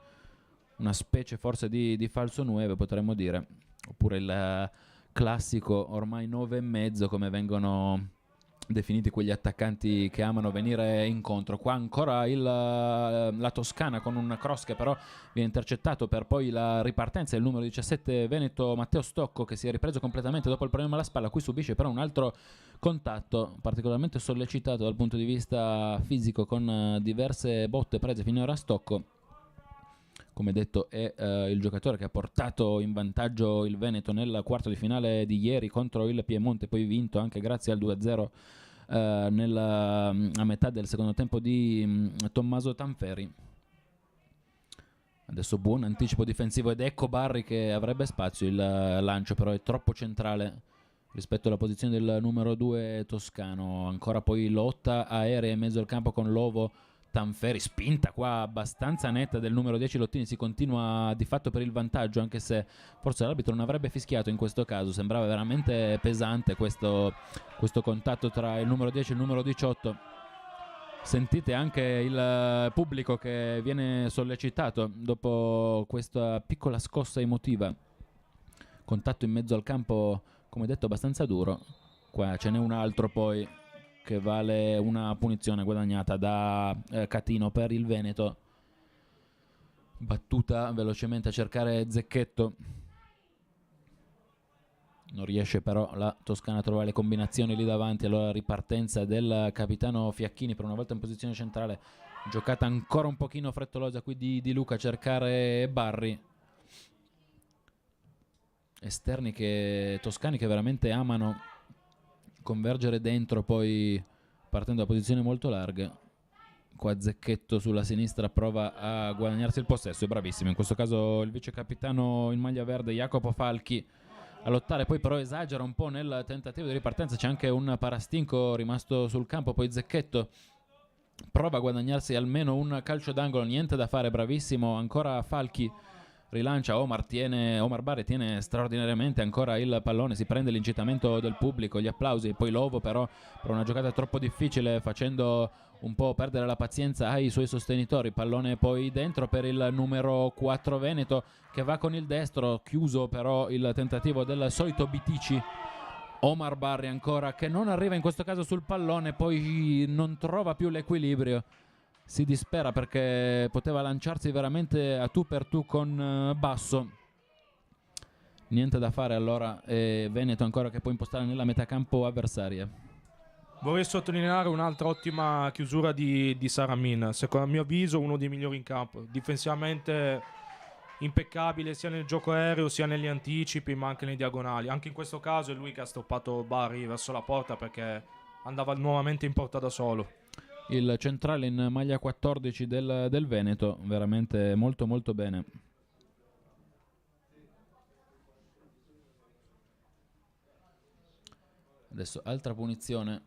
una specie forse di falso 9 potremmo dire, oppure il classico ormai 9,5 come vengono definiti quegli attaccanti che amano venire incontro. Qua ancora la Toscana con un cross che però viene intercettato per poi la ripartenza del numero 17 Veneto Matteo Stocco, che si è ripreso completamente dopo il problema alla spalla. Qui subisce però un altro contatto particolarmente sollecitato dal punto di vista fisico, con diverse botte prese finora a Stocco. Come detto è il giocatore che ha portato in vantaggio il Veneto nel quarto di finale di ieri contro il Piemonte, poi vinto anche grazie al 2-0 a metà del secondo tempo di Tommaso Tanferi. Adesso buon anticipo difensivo ed ecco Barri che avrebbe spazio, il lancio però è troppo centrale rispetto alla posizione del numero 2 toscano. Ancora poi lotta aerea in mezzo al campo con Lovo, Tanferi, spinta qua abbastanza netta del numero 10 Lottini, si continua di fatto per il vantaggio, anche se forse l'arbitro non avrebbe fischiato in questo caso. Sembrava veramente pesante questo contatto tra il numero 10 e il numero 18. Sentite anche il pubblico che viene sollecitato dopo questa piccola scossa emotiva. Contatto in mezzo al campo, come detto, abbastanza duro. Qua ce n'è un altro poi che vale una punizione guadagnata da Catino per il Veneto. Battuta velocemente a cercare Zecchetto, non riesce però la Toscana a trovare le combinazioni lì davanti. Allora ripartenza del capitano Fiacchini, per una volta in posizione centrale, giocata ancora un pochino frettolosa qui di Luca a cercare Barri. Esterni toscani che veramente amano convergere dentro, poi partendo da posizioni molto larghe. Qua Zecchetto sulla sinistra prova a guadagnarsi il possesso, è bravissimo in questo caso il vice capitano in maglia verde Jacopo Falchi a lottare, poi però esagera un po' nel tentativo di ripartenza. C'è anche un Parastinco rimasto sul campo, poi Zecchetto prova a guadagnarsi almeno un calcio d'angolo, niente da fare, bravissimo ancora Falchi rilancia, Omar Barri tiene straordinariamente ancora il pallone, si prende l'incitamento del pubblico, gli applausi, poi Lovo però per una giocata troppo difficile, facendo un po' perdere la pazienza ai suoi sostenitori, pallone poi dentro per il numero 4 Veneto che va con il destro, chiuso però il tentativo del solito Bitici. Omar Barri ancora che non arriva in questo caso sul pallone, poi non trova più l'equilibrio, si dispera perché poteva lanciarsi veramente a tu per tu con Basso. Niente da fare allora, e Veneto ancora che può impostare nella metacampo avversaria. Vorrei sottolineare un'altra ottima chiusura di Saramin, secondo il mio avviso uno dei migliori in campo, difensivamente impeccabile sia nel gioco aereo sia negli anticipi ma anche nei diagonali. Anche in questo caso è lui che ha stoppato Barri verso la porta perché andava nuovamente in porta da solo. Il centrale in maglia 14 del Veneto, veramente molto molto bene. Adesso altra punizione.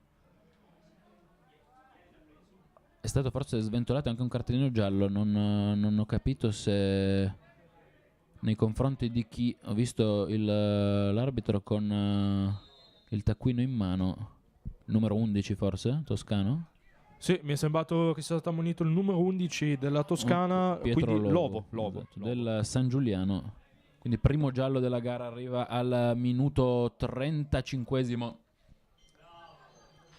È stato forse sventolato anche un cartellino giallo, non ho capito se nei confronti di chi. Ho visto l'arbitro con il taccuino in mano, numero 11 forse, toscano? Sì, mi è sembrato che sia stato ammonito il numero 11 della Toscana, Pietro quindi Lovo, Lovo. Esatto, del San Giuliano. Quindi primo giallo della gara arriva al minuto 35esimo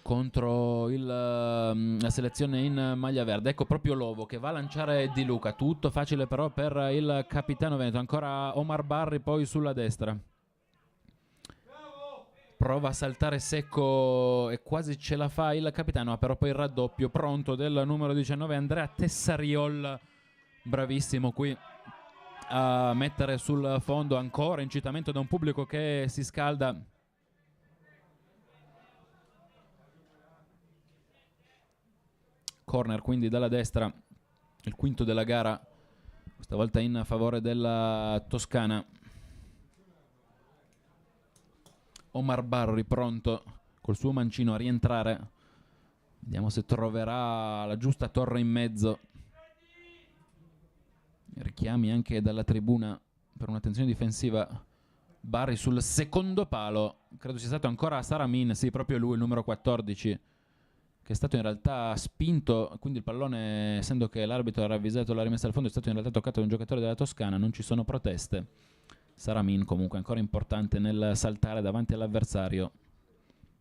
contro la selezione in maglia verde. Ecco proprio Lovo che va a lanciare Di Luca, tutto facile però per il capitano Veneto. Ancora Omar Barri poi sulla destra, prova a saltare secco e quasi ce la fa il capitano, ma però poi il raddoppio pronto del numero 19 Andrea Tessariol, bravissimo qui a mettere sul fondo. Ancora incitamento da un pubblico che si scalda. Corner quindi dalla destra, il quinto della gara, questa volta in favore della Toscana. Omar Barri pronto col suo mancino a rientrare, vediamo se troverà la giusta torre in mezzo. Richiami anche dalla tribuna per un'attenzione difensiva. Barri sul secondo palo, credo sia stato ancora Saramin, sì proprio lui, il numero 14, che è stato in realtà spinto, quindi il pallone, essendo che l'arbitro era avvisato la rimessa al fondo, è stato in realtà toccato da un giocatore della Toscana, non ci sono proteste. Saramin comunque ancora importante nel saltare davanti all'avversario,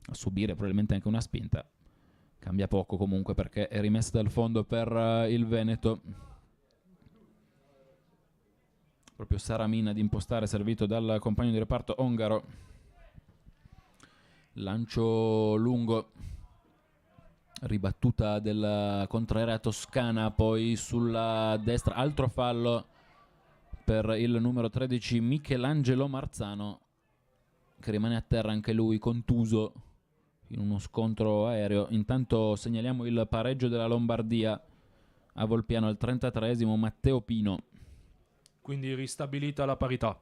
a subire probabilmente anche una spinta. Cambia poco comunque perché è rimessa dal fondo per il Veneto. Proprio Saramin ad impostare, servito dal compagno di reparto Ongaro. Lancio lungo, ribattuta della contraerea toscana, poi sulla destra, altro fallo per il numero 13 Michelangelo Marzano, che rimane a terra anche lui contuso in uno scontro aereo. Intanto segnaliamo il pareggio della Lombardia a Volpiano al 33esimo, Matteo Pino. Quindi ristabilita la parità.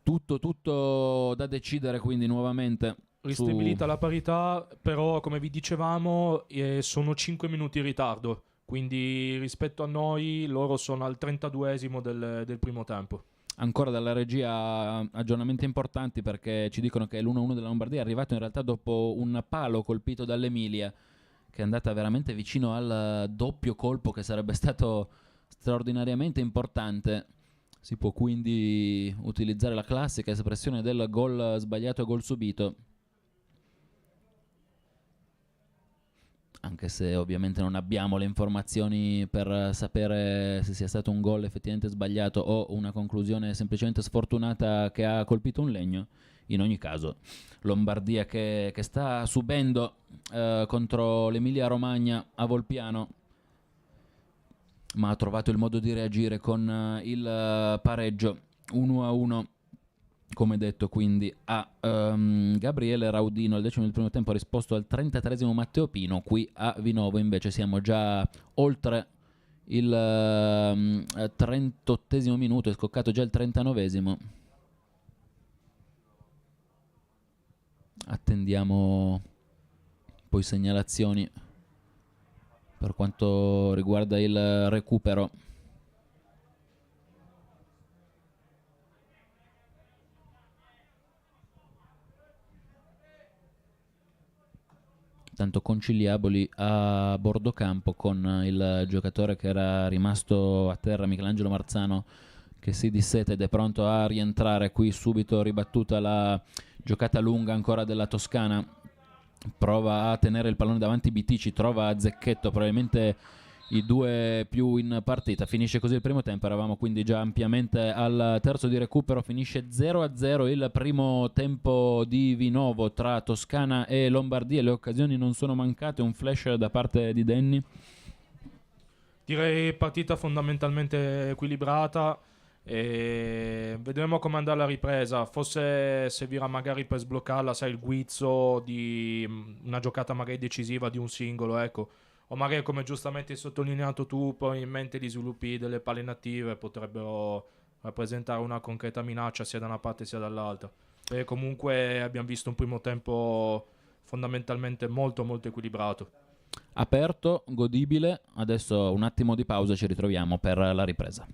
Tutto da decidere quindi nuovamente. Ristabilita la parità, però come vi dicevamo sono 5 minuti in ritardo, quindi rispetto a noi loro sono al 32esimo del primo tempo. Ancora dalla regia aggiornamenti importanti, perché ci dicono che l'1-1 della Lombardia è arrivato in realtà dopo un palo colpito dall'Emilia, che è andata veramente vicino al doppio colpo che sarebbe stato straordinariamente importante. Si può quindi utilizzare la classica espressione del gol sbagliato e gol subito, anche se ovviamente non abbiamo le informazioni per sapere se sia stato un gol effettivamente sbagliato o una conclusione semplicemente sfortunata che ha colpito un legno. In ogni caso Lombardia che sta subendo contro l'Emilia Romagna a Volpiano, ma ha trovato il modo di reagire con il pareggio 1-1. Come detto quindi a Gabriele Raudino al 10° del primo tempo ha risposto al 33esimo Matteo Pino. Qui a Vinovo invece siamo già oltre il 38esimo minuto, è scoccato già il 39esimo. Attendiamo poi segnalazioni per quanto riguarda il recupero. altrettanto conciliabili a bordo campo, con il giocatore che era rimasto a terra, Michelangelo Marzano, che si disseta ed è pronto a rientrare. Qui subito ribattuta la giocata lunga ancora della Toscana, prova a tenere il pallone davanti Bitici, trova Zecchetto, probabilmente i due più in partita. Finisce così il primo tempo, eravamo quindi già ampiamente al terzo di recupero, finisce 0-0 il primo tempo di Vinovo tra Toscana e Lombardia. Le occasioni non sono mancate, un flash da parte di Denny. Direi partita fondamentalmente equilibrata e vedremo come andrà la ripresa. Forse servirà magari per sbloccarla, sai, il guizzo di una giocata magari decisiva di un singolo, ecco. O magari, come giustamente hai sottolineato tu, probabilmente gli sviluppi delle palle native potrebbero rappresentare una concreta minaccia sia da una parte sia dall'altra. E comunque abbiamo visto un primo tempo fondamentalmente molto molto equilibrato. Aperto, godibile. Adesso un attimo di pausa, ci ritroviamo per la ripresa.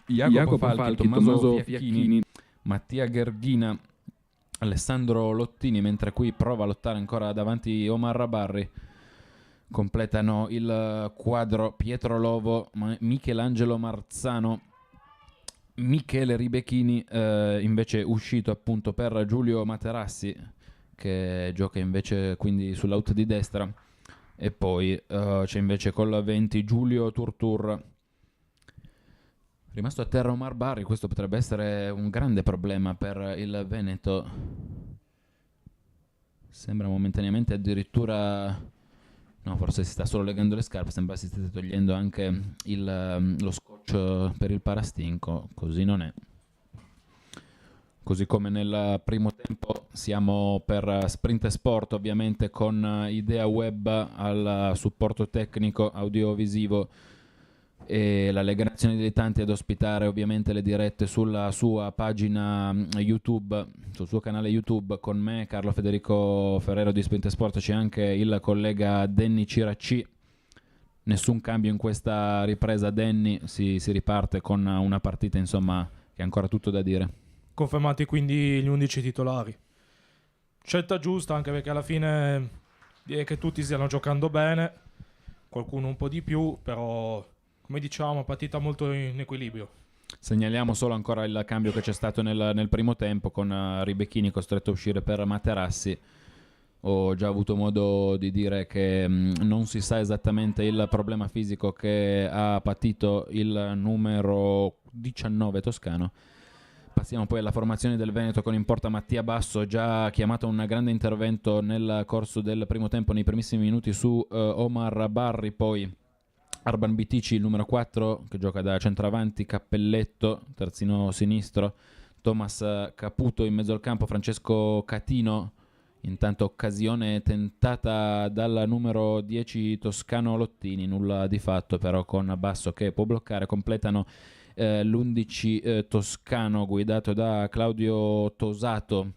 Jacopo Falchi, Tommaso Fiacchini, Mattia Gherghina, Alessandro Lottini, mentre qui prova a lottare ancora davanti Omar Barri. Completano il quadro Pietro Lovo, Michelangelo Marzano, Michele Ribechini, invece uscito appunto per Giulio Materassi, che gioca invece quindi sull'out di destra, e poi c'è invece col 20 Giulio Turtur. Rimasto a terra Omar Barri, questo potrebbe essere un grande problema per il Veneto. Sembra momentaneamente addirittura... No, forse si sta solo legando le scarpe, sembra si stia togliendo anche lo scotch per il parastinco, così non è. Così come nel primo tempo siamo per Sprint Sport, ovviamente con Idea Web al supporto tecnico audiovisivo e la Lega Nazionale Dilettanti ad ospitare ovviamente le dirette sulla sua pagina YouTube, sul suo canale YouTube, con me Carlo Federico Ferrero di Sprint Sport. C'è anche il collega Denny Ciracci. Nessun cambio in questa ripresa, Denny, si riparte con una partita insomma che ha ancora tutto da dire. Confermati quindi gli 11 titolari. Scelta giusta, anche perché alla fine direi che tutti stiano giocando bene, qualcuno un po' di più, però come diciamo partita molto in equilibrio. Segnaliamo solo ancora il cambio che c'è stato nel primo tempo, con Ribechini costretto a uscire per Materassi. Ho già avuto modo di dire che non si sa esattamente il problema fisico che ha patito il numero 19 toscano. Passiamo poi alla formazione del Veneto con in porta Mattia Basso, già chiamato a un grande intervento nel corso del primo tempo, nei primissimi minuti su Omar Barri, poi Arban Bitici, il numero 4, che gioca da centravanti, Cappelletto, terzino sinistro, Thomas Caputo in mezzo al campo, Francesco Catino, intanto occasione tentata dal numero 10 toscano Lottini, nulla di fatto però con Basso che può bloccare. Completano l'11 toscano guidato da Claudio Tosato,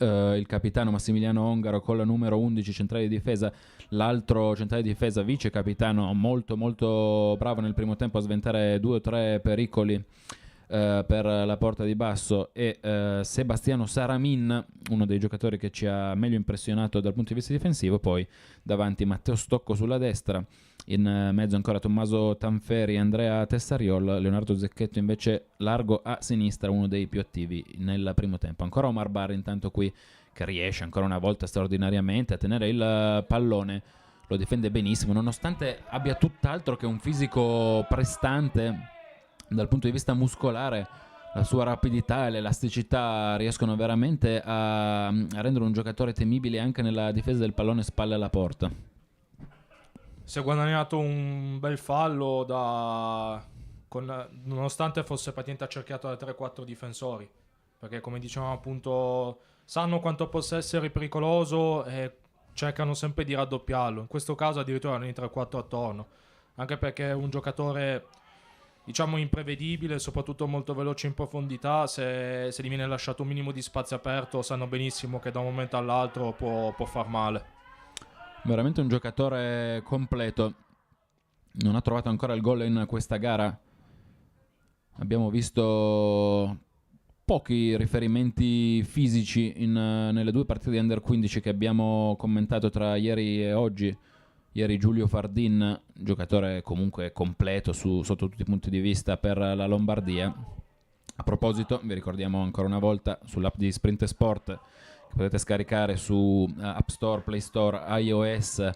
il capitano Massimiliano Ongaro col numero 11 centrale di difesa, l'altro centrale di difesa vice capitano molto molto bravo nel primo tempo a sventare 2 o 3 pericoli per la porta di Basso, e Sebastiano Saramin, uno dei giocatori che ci ha meglio impressionato dal punto di vista difensivo. Poi davanti Matteo Stocco sulla destra, in mezzo ancora Tommaso Tanferi, Andrea Tessariol, Leonardo Zecchetto invece largo a sinistra, uno dei più attivi nel primo tempo. Ancora Omar Barri intanto qui, che riesce ancora una volta straordinariamente a tenere il pallone, lo difende benissimo nonostante abbia tutt'altro che un fisico prestante dal punto di vista muscolare. La sua rapidità e l'elasticità riescono veramente a rendere un giocatore temibile anche nella difesa del pallone spalle alla porta. Si è guadagnato un bel fallo nonostante fosse praticamente accerchiato da 3-4 difensori, perché come dicevamo appunto sanno quanto possa essere pericoloso e cercano sempre di raddoppiarlo. In questo caso addirittura erano in 3-4 attorno, anche perché è un giocatore diciamo imprevedibile, soprattutto molto veloce in profondità. Se gli viene lasciato un minimo di spazio aperto sanno benissimo che da un momento all'altro può far male. Veramente un giocatore completo. Non ha trovato ancora il gol in questa gara. Abbiamo visto pochi riferimenti fisici nelle 2 partite di Under 15 che abbiamo commentato tra ieri e oggi. Ieri Giulio Fardin, giocatore comunque completo sotto tutti i punti di vista per la Lombardia. A proposito, vi ricordiamo ancora una volta sull'app di Sprint Sport, che potete scaricare su App Store, Play Store, iOS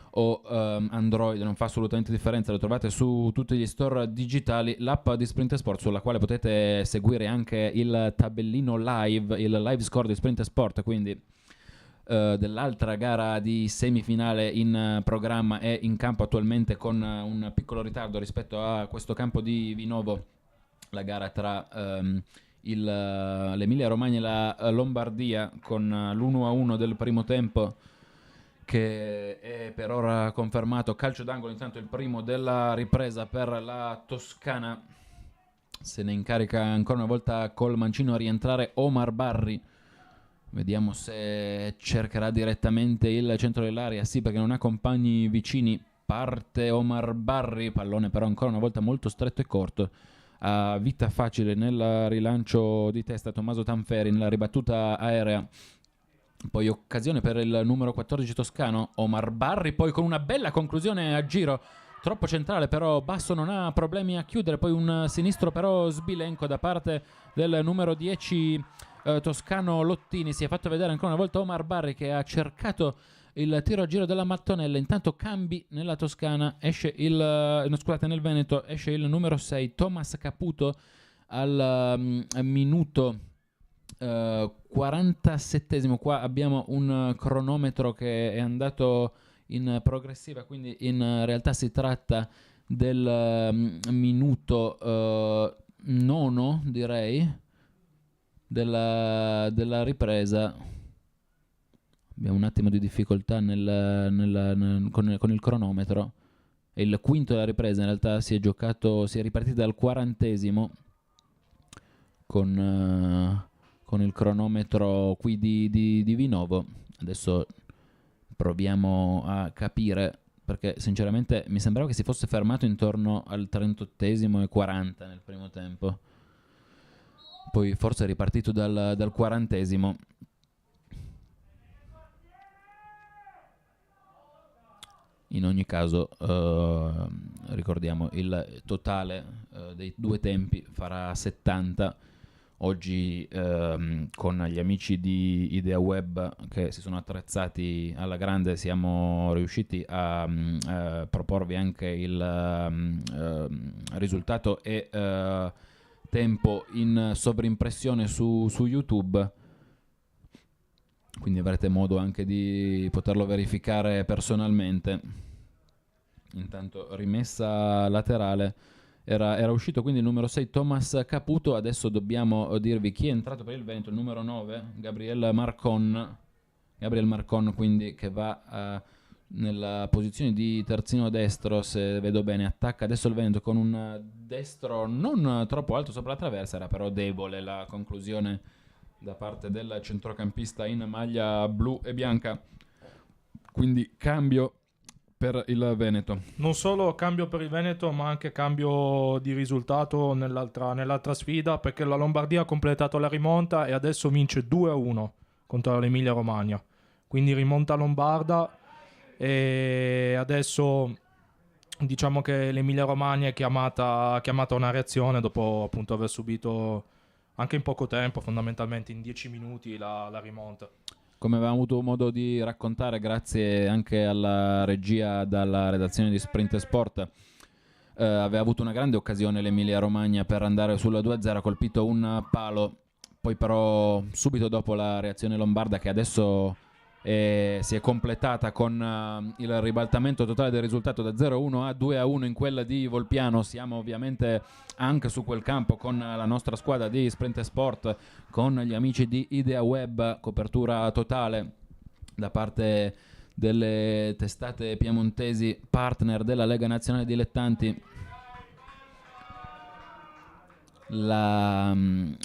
o Android, non fa assolutamente differenza, lo trovate su tutti gli store digitali, l'app di Sprint Sport, sulla quale potete seguire anche il tabellino live, il live score di Sprint Sport, quindi dell'altra gara di semifinale in programma è in campo attualmente con un piccolo ritardo rispetto a questo campo di Vinovo, la gara tra l'Emilia Romagna e la Lombardia, con l'1-1 del primo tempo che è per ora confermato. Calcio d'angolo intanto il primo della ripresa per la Toscana. Se ne incarica ancora una volta col mancino a rientrare Omar Barri. Vediamo se cercherà direttamente il centro dell'area. Sì, perché non ha compagni vicini. Parte Omar Barri, pallone però ancora una volta molto stretto e corto ha vita facile nel rilancio di testa Tommaso Tanferi nella ribattuta aerea. Poi occasione per il numero 14 toscano Omar Barri, poi con una bella conclusione a giro, troppo centrale però Basso non ha problemi a chiudere, poi un sinistro però sbilenco da parte del numero 10 toscano Lottini. Si è fatto vedere ancora una volta Omar Barri che ha cercato il tiro a giro della mattonella. Intanto cambi nella Toscana, esce nel Veneto esce il numero 6 Thomas Caputo al minuto 47esimo. Qua abbiamo un cronometro che è andato in progressiva, quindi in realtà si tratta del minuto nono, direi, della ripresa. Abbiamo un attimo di difficoltà con il cronometro. È il quinto della ripresa, in realtà si è ripartito dal 40esimo con il cronometro qui di Vinovo. Adesso proviamo a capire, perché sinceramente mi sembrava che si fosse fermato intorno al 38esimo e 40 nel primo tempo. Poi forse è ripartito dal 40esimo. In ogni caso ricordiamo il totale dei due tempi farà 70. Oggi con gli amici di Idea Web che si sono attrezzati alla grande siamo riusciti a proporvi anche il risultato e tempo in sovrimpressione su YouTube, quindi avrete modo anche di poterlo verificare personalmente. Intanto rimessa laterale era uscito quindi il numero 6 Thomas Caputo. Adesso dobbiamo dirvi chi è entrato per il Veneto, il numero 9 Gabriel Marcon, quindi che va nella posizione di terzino destro, se vedo bene. Attacca adesso il Veneto con un destro non troppo alto sopra la traversa, era però debole la conclusione da parte del centrocampista in maglia blu e bianca, quindi cambio per il Veneto. Non solo cambio per il Veneto, ma anche cambio di risultato nell'altra sfida, perché la Lombardia ha completato la rimonta e adesso vince 2-1 contro l'Emilia Romagna. Quindi rimonta lombarda, e adesso diciamo che l'Emilia Romagna è chiamata a una reazione dopo appunto aver subito anche in poco tempo, fondamentalmente in 10 minuti, la rimonta. Come avevamo avuto modo di raccontare, grazie anche alla regia dalla redazione di Sprint Sport, aveva avuto una grande occasione l'Emilia Romagna per andare sulla 2-0, ha colpito un palo, poi però subito dopo la reazione lombarda, che adesso si è completata con il ribaltamento totale del risultato da 0-1 a 2-1 in quella di Volpiano. Siamo ovviamente anche su quel campo con la nostra squadra di Sprint Sport, con gli amici di Idea Web, copertura totale da parte delle testate piemontesi partner della Lega Nazionale Dilettanti. La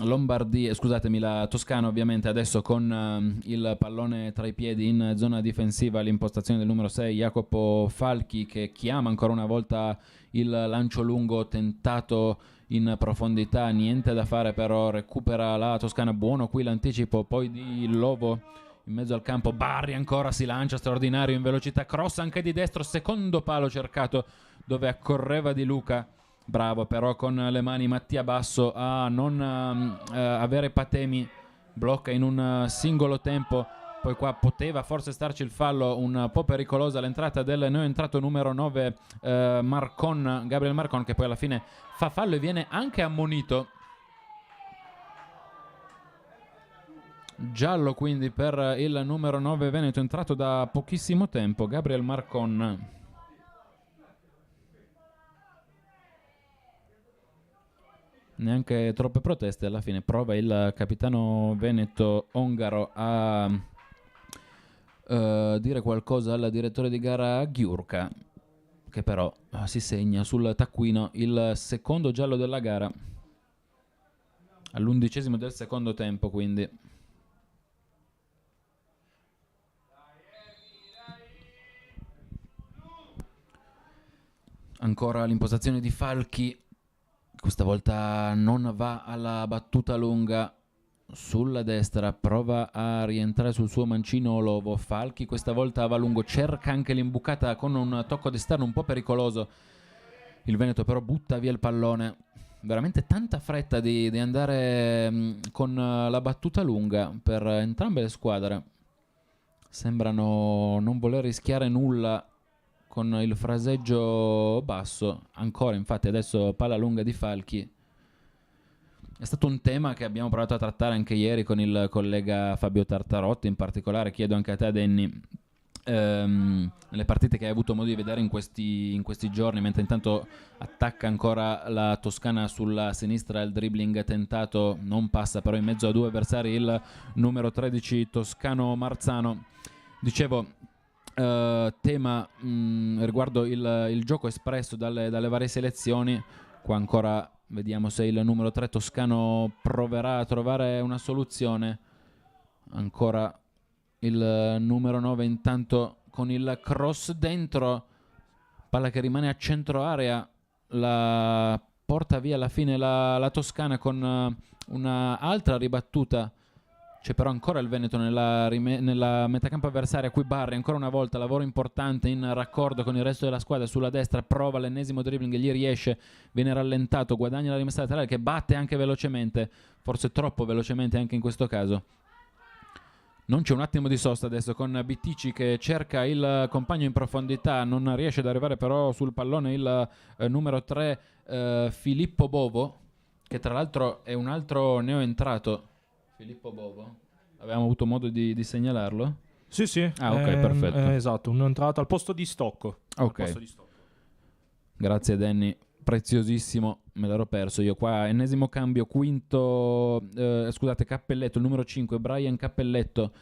Lombardia, scusatemi, la Toscana ovviamente adesso con il pallone tra i piedi in zona difensiva, l'impostazione del numero 6 Jacopo Falchi, che chiama ancora una volta il lancio lungo tentato in profondità, niente da fare però, recupera la Toscana. Buono qui l'anticipo poi di Lovo in mezzo al campo. Barri ancora si lancia, straordinario in velocità, cross anche di destro, secondo palo cercato dove accorreva Di Luca. Bravo però con le mani Mattia Basso a non avere patemi, blocca in un singolo tempo. Poi qua poteva forse starci il fallo, un po' pericolosa l'entrata del neoentrato numero 9 Gabriel Marcon, che poi alla fine fa fallo e viene anche ammonito. Giallo quindi per il numero 9 Veneto, entrato da pochissimo tempo, Gabriel Marcon. Neanche troppe proteste, alla fine prova il capitano veneto Ongaro a dire qualcosa al direttore di gara Ghiurka, che però si segna sul taccuino il secondo giallo della gara all'11° del secondo tempo. Quindi ancora l'impostazione di Falchi Questa volta non va alla battuta lunga sulla destra, prova a rientrare sul suo mancino Lovo. Falchi questa volta va lungo, cerca anche l'imbucata con un tocco d'esterno un po' pericoloso. Il Veneto però butta via il pallone. Veramente tanta fretta di andare con la battuta lunga per entrambe le squadre. Sembrano non voler rischiare nulla con il fraseggio basso. Ancora infatti adesso palla lunga di Falchi. È stato un tema che abbiamo provato a trattare anche ieri con il collega Fabio Tartarotti. In particolare chiedo anche a te, Denny, nelle partite che hai avuto modo di vedere in questi giorni, mentre intanto attacca ancora la Toscana sulla sinistra, il dribbling tentato non passa però in mezzo a due avversari il numero 13 toscano Marzano. Dicevo, tema riguardo il gioco espresso dalle varie selezioni. Qua ancora vediamo se il numero 3 toscano proverà a trovare una soluzione. Ancora il numero 9 intanto con il cross dentro, palla che rimane a centro area, la porta via alla fine la Toscana con una altra ribattuta. C'è però ancora il Veneto nella metacampo avversaria. Qui Barri ancora una volta, lavoro importante in raccordo con il resto della squadra sulla destra, prova l'ennesimo dribbling, gli riesce, viene rallentato, guadagna la rimessa laterale che batte anche velocemente, forse troppo velocemente anche in questo caso. Non c'è un attimo di sosta adesso con Bittici che cerca il compagno in profondità, non riesce ad arrivare però sul pallone il numero 3 Filippo Bovo, che tra l'altro è un altro neoentrato. Filippo Bovo, avevamo avuto modo di segnalarlo? Sì, sì. Ah, ok, perfetto. Esatto, un'entrata al posto di Stocco. Ok. Grazie Danny, preziosissimo, me l'ero perso io qua. Ennesimo cambio, quinto, scusate, Cappelletto, il numero 5, Brian Cappelletto,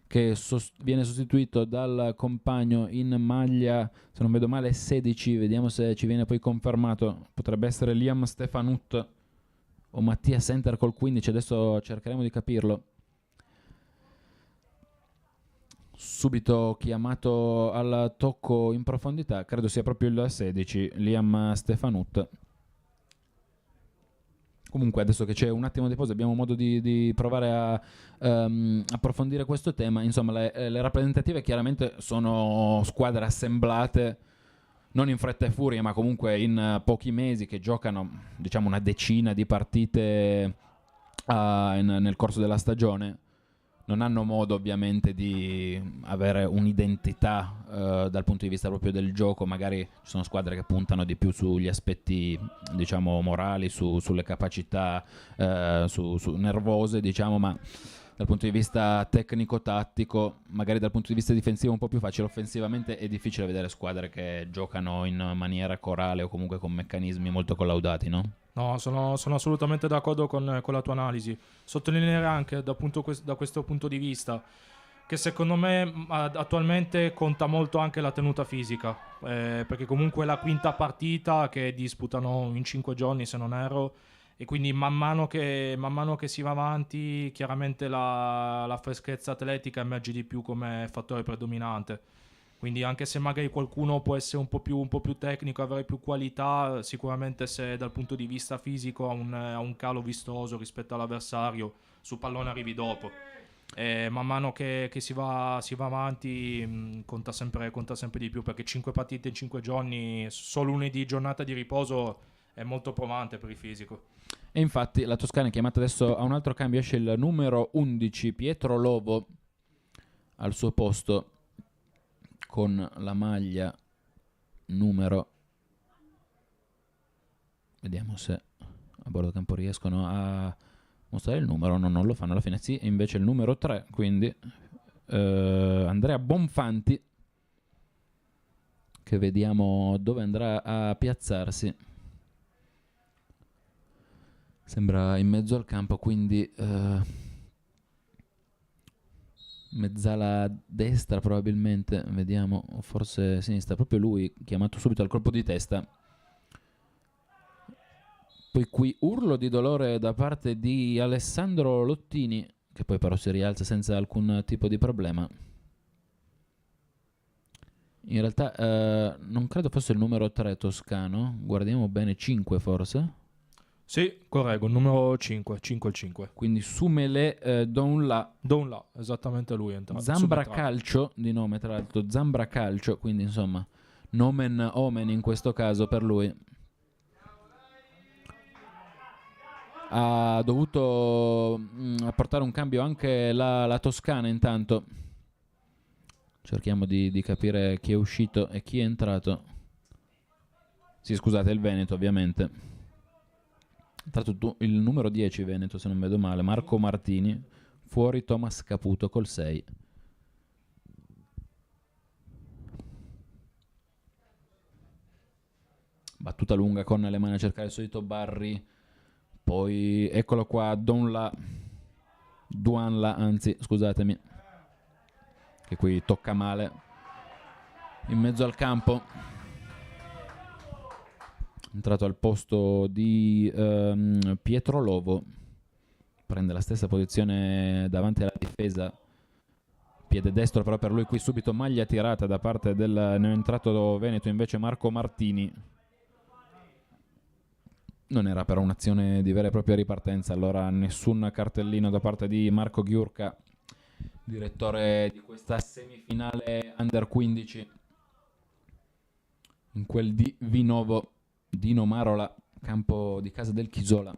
che viene sostituito dal compagno in maglia, se non vedo male, 16, vediamo se ci viene poi confermato, potrebbe essere Liam Stefanut o Mattia Center col 15, adesso cercheremo di capirlo. Subito chiamato al tocco in profondità, credo sia proprio il 16, Liam Stefanut. Comunque adesso che c'è un attimo di pausa abbiamo modo di provare a approfondire questo tema. Insomma le rappresentative chiaramente sono squadre assemblate non in fretta e furia, ma comunque in pochi mesi, che giocano diciamo una decina di partite nel corso della stagione. Non hanno modo ovviamente di avere un'identità dal punto di vista proprio del gioco. Magari ci sono squadre che puntano di più sugli aspetti diciamo morali, sulle capacità nervose diciamo, ma dal punto di vista tecnico-tattico, magari dal punto di vista difensivo un po' più facile. Offensivamente è difficile vedere squadre che giocano in maniera corale o comunque con meccanismi molto collaudati, no? No, sono assolutamente d'accordo con la tua analisi. Sottolineare anche da questo punto di vista che secondo me attualmente conta molto anche la tenuta fisica, perché comunque è la quinta partita che disputano in 5 giorni se non erro, e quindi man mano che si va avanti chiaramente la freschezza atletica emerge di più come fattore predominante. Quindi anche se magari qualcuno può essere un po' più tecnico, avere più qualità, sicuramente se dal punto di vista fisico ha un calo vistoso rispetto all'avversario, sul pallone arrivi dopo. E man mano che si va avanti conta sempre di più, perché 5 partite in 5 giorni, solo lunedì giornata di riposo, è molto provante per il fisico. E infatti la Toscana è chiamata adesso a un altro cambio, esce il numero 11 Pietro Lovo al suo posto con la maglia numero, vediamo se a bordo campo riescono a mostrare il numero. No, non lo fanno alla fine, sì, e invece il numero 3, quindi Andrea Bonfanti, che vediamo dove andrà a piazzarsi. Sembra in mezzo al campo, quindi mezzala destra probabilmente, vediamo, o forse sinistra, proprio lui chiamato subito al colpo di testa. Poi qui urlo di dolore da parte di Alessandro Lottini, che poi però si rialza senza alcun tipo di problema. In realtà non credo fosse il numero 3 toscano, guardiamo bene, 5 forse. Sì, correggo, numero 5, 5 il 5. Quindi Sumele Donla Don là, esattamente lui è entrato. Zambra subentrato. Calcio, di nome tra l'altro, Zambra Calcio, quindi insomma, nomen omen in questo caso per lui. Ha dovuto apportare un cambio anche la Toscana intanto. Cerchiamo di capire chi è uscito e chi è entrato. Sì, scusate, il Veneto ovviamente. È entrato il numero 10 Veneto, se non vedo male, Marco Martini. Fuori Thomas Caputo col 6. Battuta lunga con le mani a cercare il solito Barry. Poi eccolo qua, Duanla, anzi, scusatemi, che qui tocca male. In mezzo al campo. Entrato al posto di Pietro Lovo. Prende la stessa posizione davanti alla difesa. Piede destro però per lui qui subito maglia tirata da parte del neoentrato Veneto invece Marco Martini. Non era però un'azione di vera e propria ripartenza, allora nessun cartellino da parte di Marco Ghiurca, direttore di questa semifinale Under 15 in quel di Vinovo. Dino Marola, campo di casa del Chisola.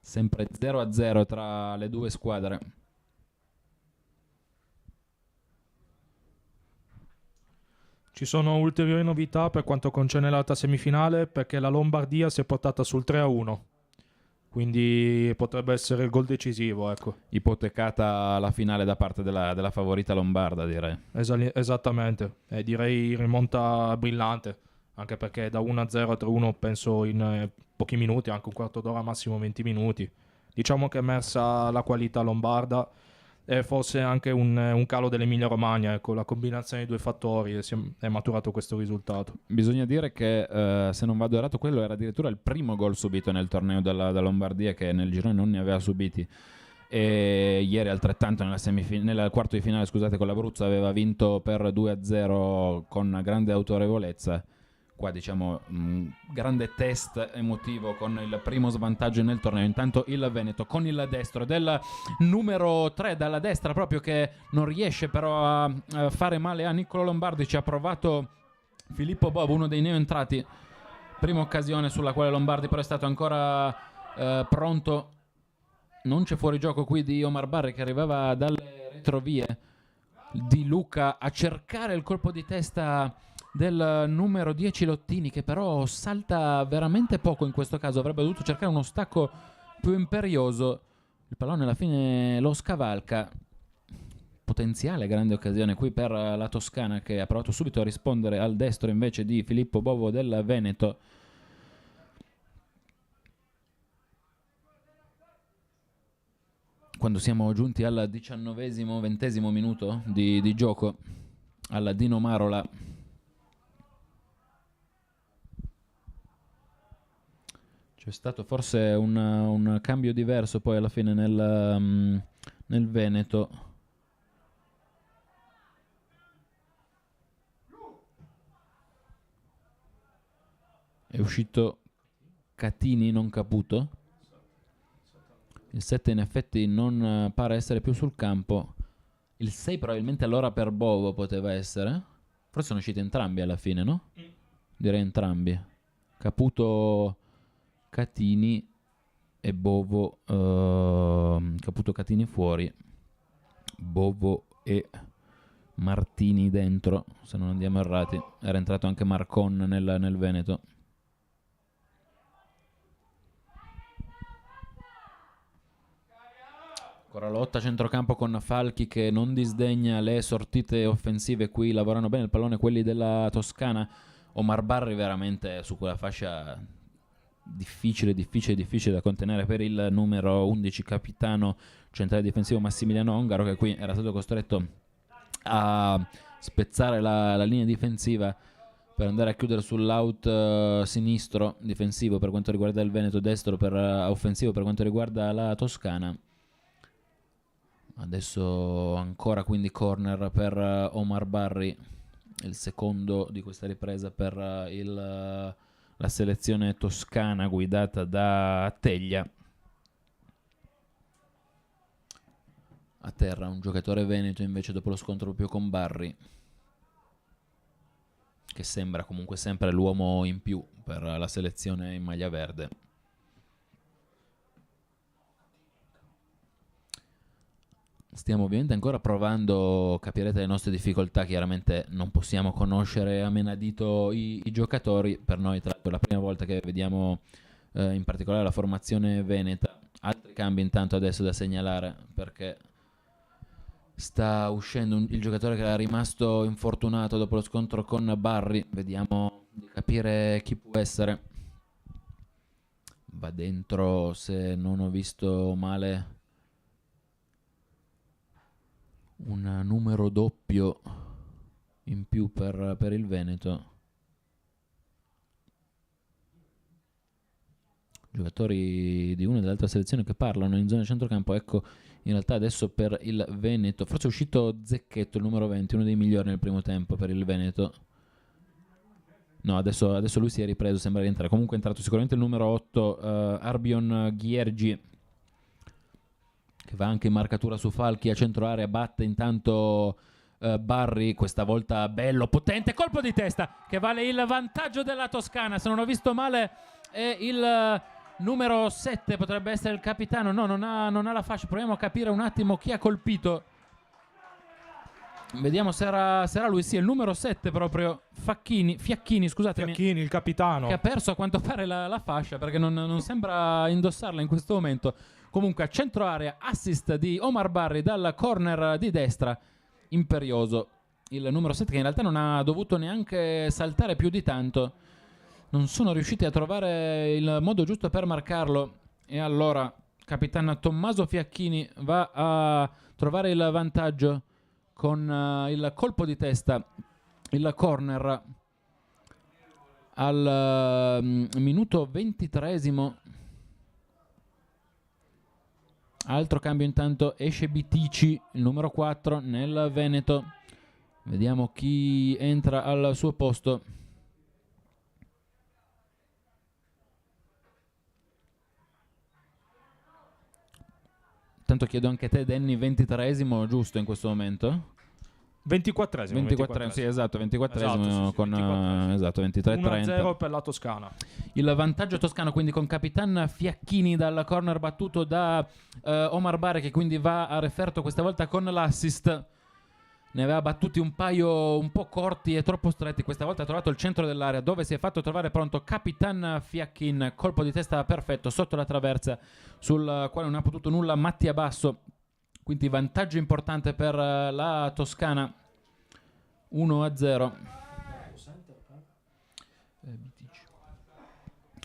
Sempre 0-0 tra le due squadre. Ci sono ulteriori novità per quanto concerne l'altra semifinale, perché la Lombardia si è portata sul 3-1. Quindi potrebbe essere il gol decisivo, ecco. Ipotecata la finale da parte della favorita lombarda, direi. Esattamente. Direi rimonta brillante, anche perché da 1-0 a 3-1 penso in pochi minuti, anche un quarto d'ora, massimo 20 minuti. Diciamo che è emersa la qualità lombarda e forse anche un calo dell'Emilia Romagna, ecco, la combinazione dei due fattori è maturato questo risultato. Bisogna dire che se non vado errato quello era addirittura il primo gol subito nel torneo della Lombardia, che nel girone non ne aveva subiti, e ieri altrettanto nel quarto di finale, scusate, con l'Abruzzo aveva vinto per 2-0 con grande autorevolezza. Qua diciamo grande test emotivo con il primo svantaggio nel torneo. Intanto il Veneto con il destro del numero 3 dalla destra, proprio, che non riesce però a fare male a Niccolo Lombardi. Ci ha provato Filippo Bovo, uno dei neoentrati. Prima occasione sulla quale Lombardi però è stato ancora pronto. Non c'è fuorigioco qui di Omar Barri, che arrivava dalle retrovie di Luca a cercare il colpo di testa del numero 10 Lottini, che però salta veramente poco in questo caso. Avrebbe dovuto cercare uno stacco più imperioso. Il pallone alla fine lo scavalca. Potenziale grande occasione qui per la Toscana, che ha provato subito a rispondere al destro invece di Filippo Bovo del Veneto. Quando siamo giunti al 19esimo, 20esimo minuto di gioco, alla Dino Marola. C'è stato forse un cambio diverso poi alla fine nel Veneto. È uscito Catini, non Caputo. Il 7 in effetti non pare essere più sul campo. Il 6 probabilmente allora per Bovo poteva essere. Forse sono usciti entrambi alla fine, no? Direi entrambi. Caputo, Catini e Bovo. Caputo, Catini fuori. Bovo e Martini dentro, se non andiamo errati. Era entrato anche Marcon nel Veneto. Ancora lotta a centrocampo con Falchi, che non disdegna le sortite offensive. Qui lavorano bene il pallone quelli della Toscana. Omar Barri veramente su quella fascia difficile da contenere per il numero 11 capitano centrale difensivo Massimiliano Ongaro, che qui era stato costretto a spezzare la linea difensiva per andare a chiudere sull'out sinistro difensivo per quanto riguarda il Veneto, destro per offensivo per quanto riguarda la Toscana. Adesso ancora quindi corner per Omar Barri, il secondo di questa ripresa per il la selezione toscana guidata da Teglia. A terra un giocatore veneto invece dopo lo scontro proprio con Barri, che sembra comunque sempre l'uomo in più per la selezione in maglia verde. Stiamo ovviamente ancora provando, capirete le nostre difficoltà, chiaramente non possiamo conoscere a menadito i giocatori, per noi tra l'altro è la prima volta che vediamo in particolare la formazione veneta. Altri cambi intanto adesso da segnalare, perché sta uscendo il giocatore che era rimasto infortunato dopo lo scontro con Barri. Vediamo di capire chi può essere. Va dentro, se non ho visto male, un numero doppio in più per il Veneto. Giocatori di una e dell'altra selezione che parlano in zona centrocampo. Ecco, in realtà adesso per il Veneto forse è uscito Zecchetto, il numero 20, uno dei migliori nel primo tempo per il Veneto. No, adesso lui si è ripreso, sembra rientrare. Comunque è entrato sicuramente il numero 8, Arbion Ghiergi, che va anche in marcatura su Falchi a centro area. Batte intanto Barri, questa volta bello, potente, colpo di testa che vale il vantaggio della Toscana. Se non ho visto male è il numero 7, potrebbe essere il capitano. No, non ha la fascia. Proviamo a capire un attimo chi ha colpito. Vediamo se era lui. Sì, è il numero 7 proprio, Fiacchini, scusatemi. Fiacchini, il capitano. Che ha perso a quanto pare la fascia, perché non sembra indossarla in questo momento. Comunque a centro area, assist di Omar Barri dal corner di destra. Imperioso il numero 7, che in realtà non ha dovuto neanche saltare più di tanto. Non sono riusciti a trovare il modo giusto per marcarlo, e allora capitano Tommaso Fiacchini va a trovare il vantaggio con il colpo di testa, il corner al minuto 23esimo. Altro cambio intanto, esce Bitici, il numero 4 nel Veneto. Vediamo chi entra al suo posto. Tanto chiedo anche a te, Danny, 23esimo giusto in questo momento? 24esimo. Sì, esatto, 24esimo, Esatto, sì, con 24esimo. esatto, 23-30. 1-0 per la Toscana. Il vantaggio toscano quindi con Capitan Fiacchini dal corner battuto da Omar Bare, che quindi va a referto questa volta con l'assist. Ne aveva battuti un paio un po' corti e troppo stretti. Questa volta ha trovato il centro dell'area, dove si è fatto trovare pronto Capitan Fiacchin. Colpo di testa perfetto sotto la traversa, sul quale non ha potuto nulla Mattia Basso. Quindi vantaggio importante per la Toscana, 1-0.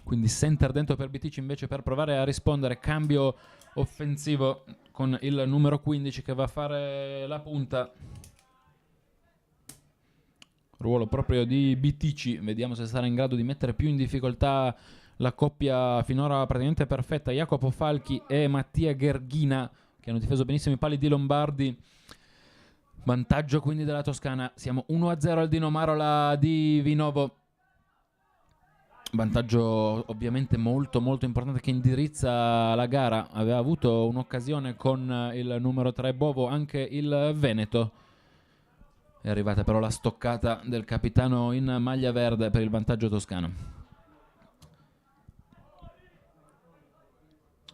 Quindi center dentro per Bitici invece per provare a rispondere. Cambio offensivo con il numero 15 che va a fare la punta. Ruolo proprio di Bitici. Vediamo se sarà in grado di mettere più in difficoltà la coppia finora praticamente perfetta, Jacopo Falchi e Mattia Gherghina, che hanno difeso benissimo i pali di Lombardi. Vantaggio quindi della Toscana. Siamo 1-0 al Dino Marola di Vinovo. Vantaggio ovviamente molto molto importante, che indirizza la gara. Aveva avuto un'occasione con il numero 3 Bovo anche il Veneto. È arrivata però la stoccata del capitano in maglia verde per il vantaggio toscano.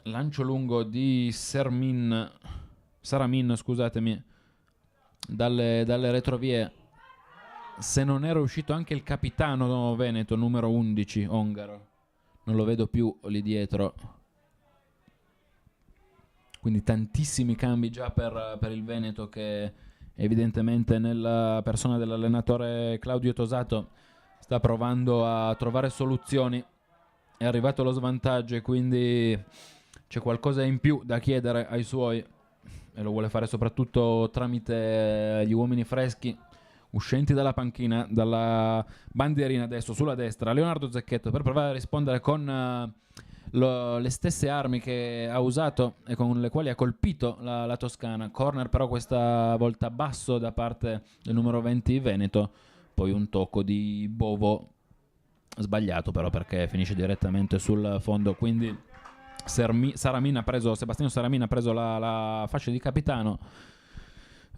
Lancio lungo di Saramin, scusatemi, dalle retrovie. Se non era uscito anche il capitano veneto, numero 11, Ongaro. Non lo vedo più lì dietro. Quindi tantissimi cambi già per il Veneto, che evidentemente nella persona dell'allenatore Claudio Tosato sta provando a trovare soluzioni. È arrivato lo svantaggio e quindi c'è qualcosa in più da chiedere ai suoi, e lo vuole fare soprattutto tramite gli uomini freschi uscenti dalla panchina, dalla bandierina adesso sulla destra, Leonardo Zecchetto, per provare a rispondere con le stesse armi che ha usato e con le quali ha colpito la Toscana. Corner però questa volta basso da parte del numero 20 Veneto, poi un tocco di Bovo sbagliato però, perché finisce direttamente sul fondo, quindi Sebastiano Saramin ha preso la fascia di capitano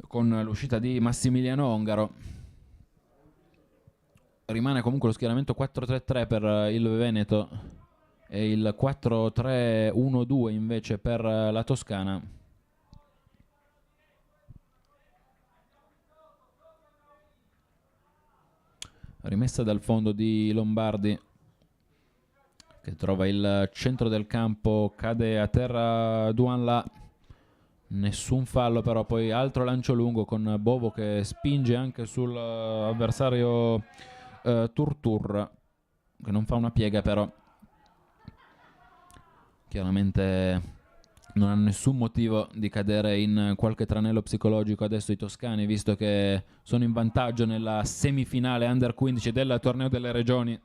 con l'uscita di Massimiliano Ongaro. Rimane comunque lo schieramento 4-3-3 per il Veneto e il 4-3-1-2 invece per la Toscana. Rimessa dal fondo di Lombardi, che trova il centro del campo, cade a terra Duanla, nessun fallo però, poi altro lancio lungo con Bovo che spinge anche sull'avversario Turtur, che non fa una piega però. Chiaramente non hanno nessun motivo di cadere in qualche tranello psicologico adesso i toscani, visto che sono in vantaggio nella semifinale Under 15 del torneo delle regioni.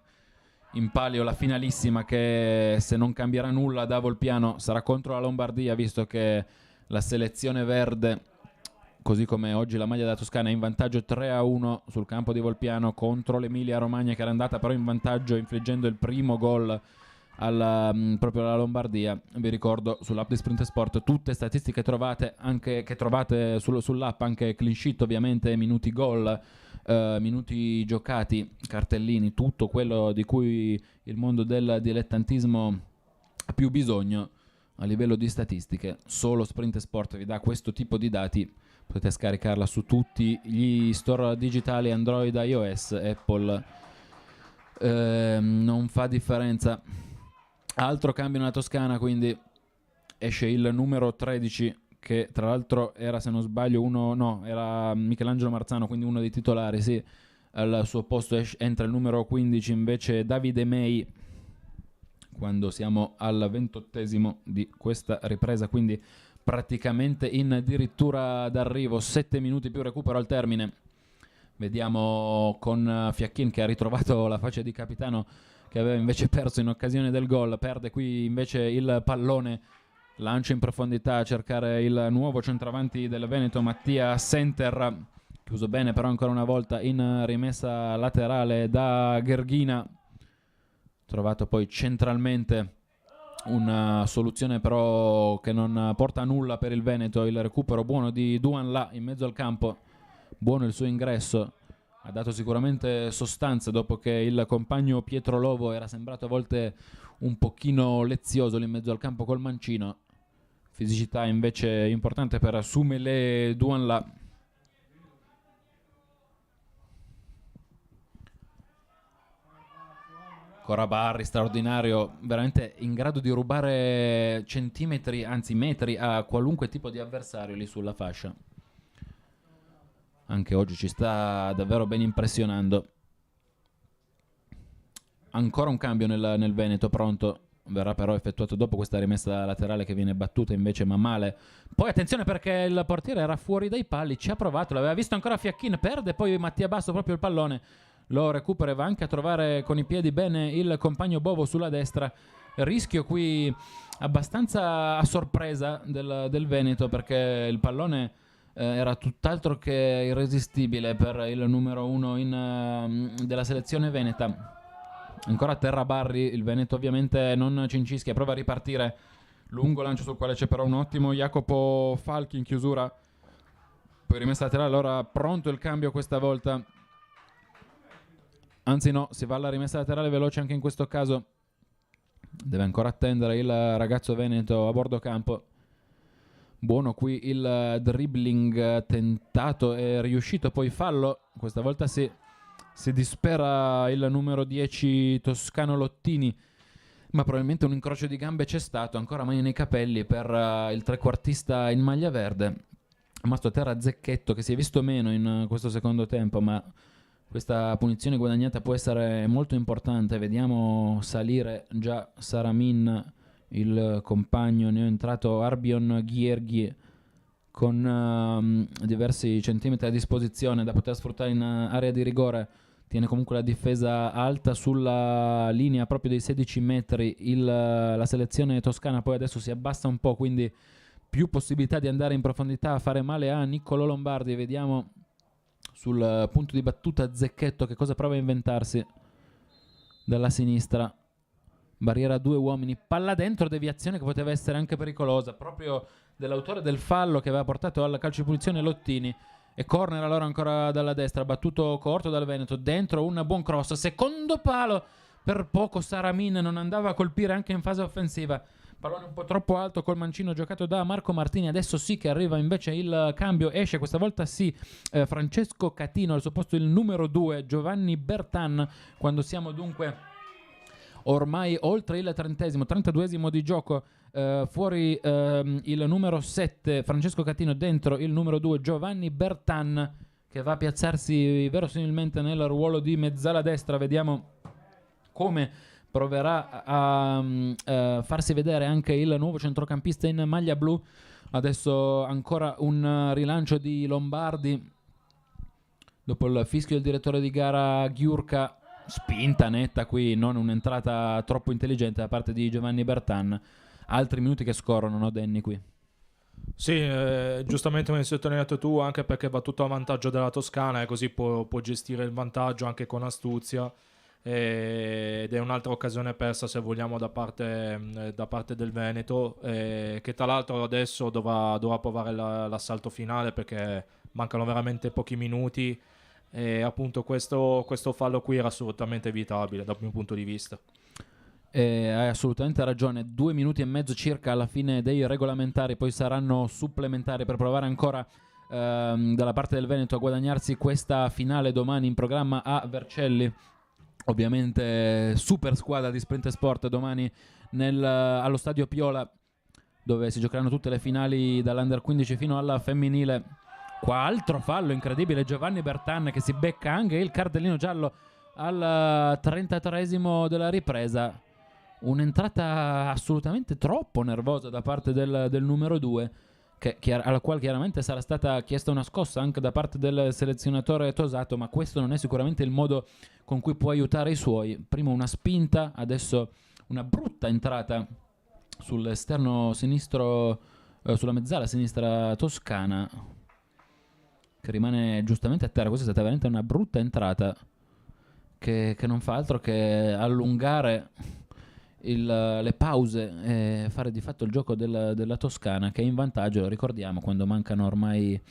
In palio la finalissima, che se non cambierà nulla da Volpiano sarà contro la Lombardia, visto che la selezione verde, così come oggi la maglia della Toscana, è in vantaggio 3-1 sul campo di Volpiano contro l'Emilia Romagna, che era andata però in vantaggio infliggendo il primo gol proprio alla Lombardia. Vi ricordo sull'app di Sprint Sport tutte statistiche che trovate sull'app, anche clean sheet ovviamente, minuti gol, minuti giocati, cartellini, tutto quello di cui il mondo del dilettantismo ha più bisogno a livello di statistiche. Solo Sprint Sport vi dà questo tipo di dati, potete scaricarla su tutti gli store digitali Android, iOS, Apple, non fa differenza. Altro cambio nella Toscana, quindi esce il numero 13, che tra l'altro era, se non sbaglio, era Michelangelo Marzano, quindi uno dei titolari, sì. Al suo posto entra il numero 15 invece Davide May, quando siamo al 28esimo di questa ripresa, quindi praticamente in addirittura d'arrivo, 7 minuti più recupero al termine. Vediamo con Fiacchin, che ha ritrovato la faccia di capitano, che aveva invece perso in occasione del gol. Perde qui invece il pallone, lancia in profondità a cercare il nuovo centravanti del Veneto, Mattia Center, chiuso bene però ancora una volta in rimessa laterale da Gherghina. Trovato poi centralmente una soluzione però che non porta a nulla per il Veneto. Il recupero buono di Duanla in mezzo al campo, buono il suo ingresso, ha dato sicuramente sostanza dopo che il compagno Pietro Lovo era sembrato a volte un pochino lezioso lì in mezzo al campo col mancino. Fisicità invece importante per Sumele Duanla. Corabarri straordinario, veramente in grado di rubare centimetri, anzi metri, a qualunque tipo di avversario lì sulla fascia. Anche oggi ci sta davvero ben impressionando. Ancora un cambio nel Veneto, pronto. Verrà però effettuato dopo questa rimessa laterale che viene battuta invece, ma male. Poi attenzione, perché il portiere era fuori dai pali, ci ha provato, l'aveva visto ancora Fiacchin, perde poi Mattia Basso proprio il pallone. Lo recupera e va anche a trovare con i piedi bene il compagno Bovo sulla destra. Rischio qui abbastanza a sorpresa del Veneto, perché il pallone era tutt'altro che irresistibile per il numero 1 della selezione veneta. Ancora a terra Barri, il Veneto ovviamente non cincischia, prova a ripartire, lungo lancio sul quale c'è però un ottimo Jacopo Falchi in chiusura, poi rimessa laterale. Allora pronto il cambio questa volta, anzi no, si va alla rimessa laterale veloce anche in questo caso. Deve ancora attendere il ragazzo veneto a bordo campo. Buono qui il dribbling tentato e riuscito, poi fallo, questa volta sì. Si dispera il numero 10 toscano Lottini, ma probabilmente un incrocio di gambe c'è stato. Ancora mani nei capelli per il trequartista in maglia verde. Rimasto a terra Zecchetto, che si è visto meno in questo secondo tempo, ma questa punizione guadagnata può essere molto importante. Vediamo salire già Saramin, il compagno neoentrato Arbion Ghierghi, con diversi centimetri a disposizione da poter sfruttare in area di rigore. Tiene comunque la difesa alta sulla linea proprio dei 16 metri la selezione toscana. Poi adesso si abbassa un po', quindi più possibilità di andare in profondità a fare male a Niccolò Lombardi. Vediamo sul punto di battuta Zecchetto che cosa prova a inventarsi. dalla sinistra, barriera a 2 uomini, palla dentro, deviazione che poteva essere anche pericolosa, proprio dell'autore del fallo che aveva portato al calcio di punizione Lottini. E corner allora ancora dalla destra, battuto corto dal Veneto, dentro un buon cross, secondo palo, per poco Saramin non andava a colpire anche in fase offensiva. Pallone un po' troppo alto col mancino giocato da Marco Martini. Adesso sì che arriva invece il cambio, esce questa volta sì Francesco Catino, al suo posto il numero 2 Giovanni Bertan, quando siamo dunque ormai oltre il 32esimo di gioco. Fuori il numero 7 Francesco Catino, dentro il numero 2 Giovanni Bertan, che va a piazzarsi verosimilmente nel ruolo di mezzala destra. Vediamo come proverà a farsi vedere anche il nuovo centrocampista in maglia blu. Adesso ancora un rilancio di Lombardi dopo il fischio del direttore di gara Ghiurka. Spinta netta qui, non un'entrata troppo intelligente da parte di Giovanni Bertan. Altri minuti che scorrono, no Danny, qui? Sì, giustamente come hai sottolineato tu, anche perché va tutto a vantaggio della Toscana e così può gestire il vantaggio anche con astuzia, ed è un'altra occasione persa, se vogliamo, da parte del Veneto, che tra l'altro adesso dovrà provare l'assalto finale, perché mancano veramente pochi minuti e appunto questo fallo qui era assolutamente evitabile dal mio punto di vista. Hai assolutamente ragione, 2 minuti e mezzo circa alla fine dei regolamentari, poi saranno supplementari per provare ancora dalla parte del Veneto a guadagnarsi questa finale domani in programma a Vercelli. Ovviamente super squadra di Sprint Sport domani allo stadio Piola, dove si giocheranno tutte le finali dall'Under 15 fino alla femminile. Qua altro fallo incredibile, Giovanni Bertan che si becca anche il cartellino giallo al 33esimo della ripresa. Un'entrata assolutamente troppo nervosa da parte del numero 2, alla quale chiaramente sarà stata chiesta una scossa anche da parte del selezionatore Tosato, ma questo non è sicuramente il modo con cui può aiutare i suoi. Prima una spinta, adesso una brutta entrata sull'esterno sinistro, sulla mezzala sinistra toscana, che rimane giustamente a terra. Questa è stata veramente una brutta entrata che non fa altro che allungare le pause e fare di fatto il gioco della Toscana, che è in vantaggio, lo ricordiamo, quando mancano ormai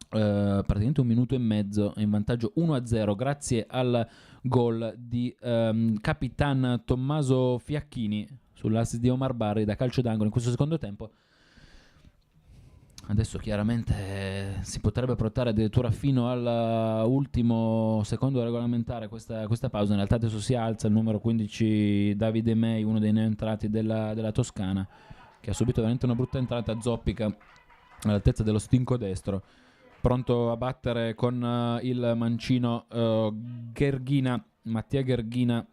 praticamente 1 minuto e mezzo, è in vantaggio 1-0 grazie al gol di Capitan Tommaso Fiacchini sull'assist di Omar Barri da calcio d'angolo in questo secondo tempo. Adesso chiaramente si potrebbe portare addirittura fino all'ultimo secondo regolamentare questa pausa. In realtà adesso si alza il numero 15 Davide May, uno dei neoentrati della Toscana, che ha subito veramente una brutta entrata zoppica all'altezza dello stinco destro, pronto a battere con il mancino Mattia Gherghina.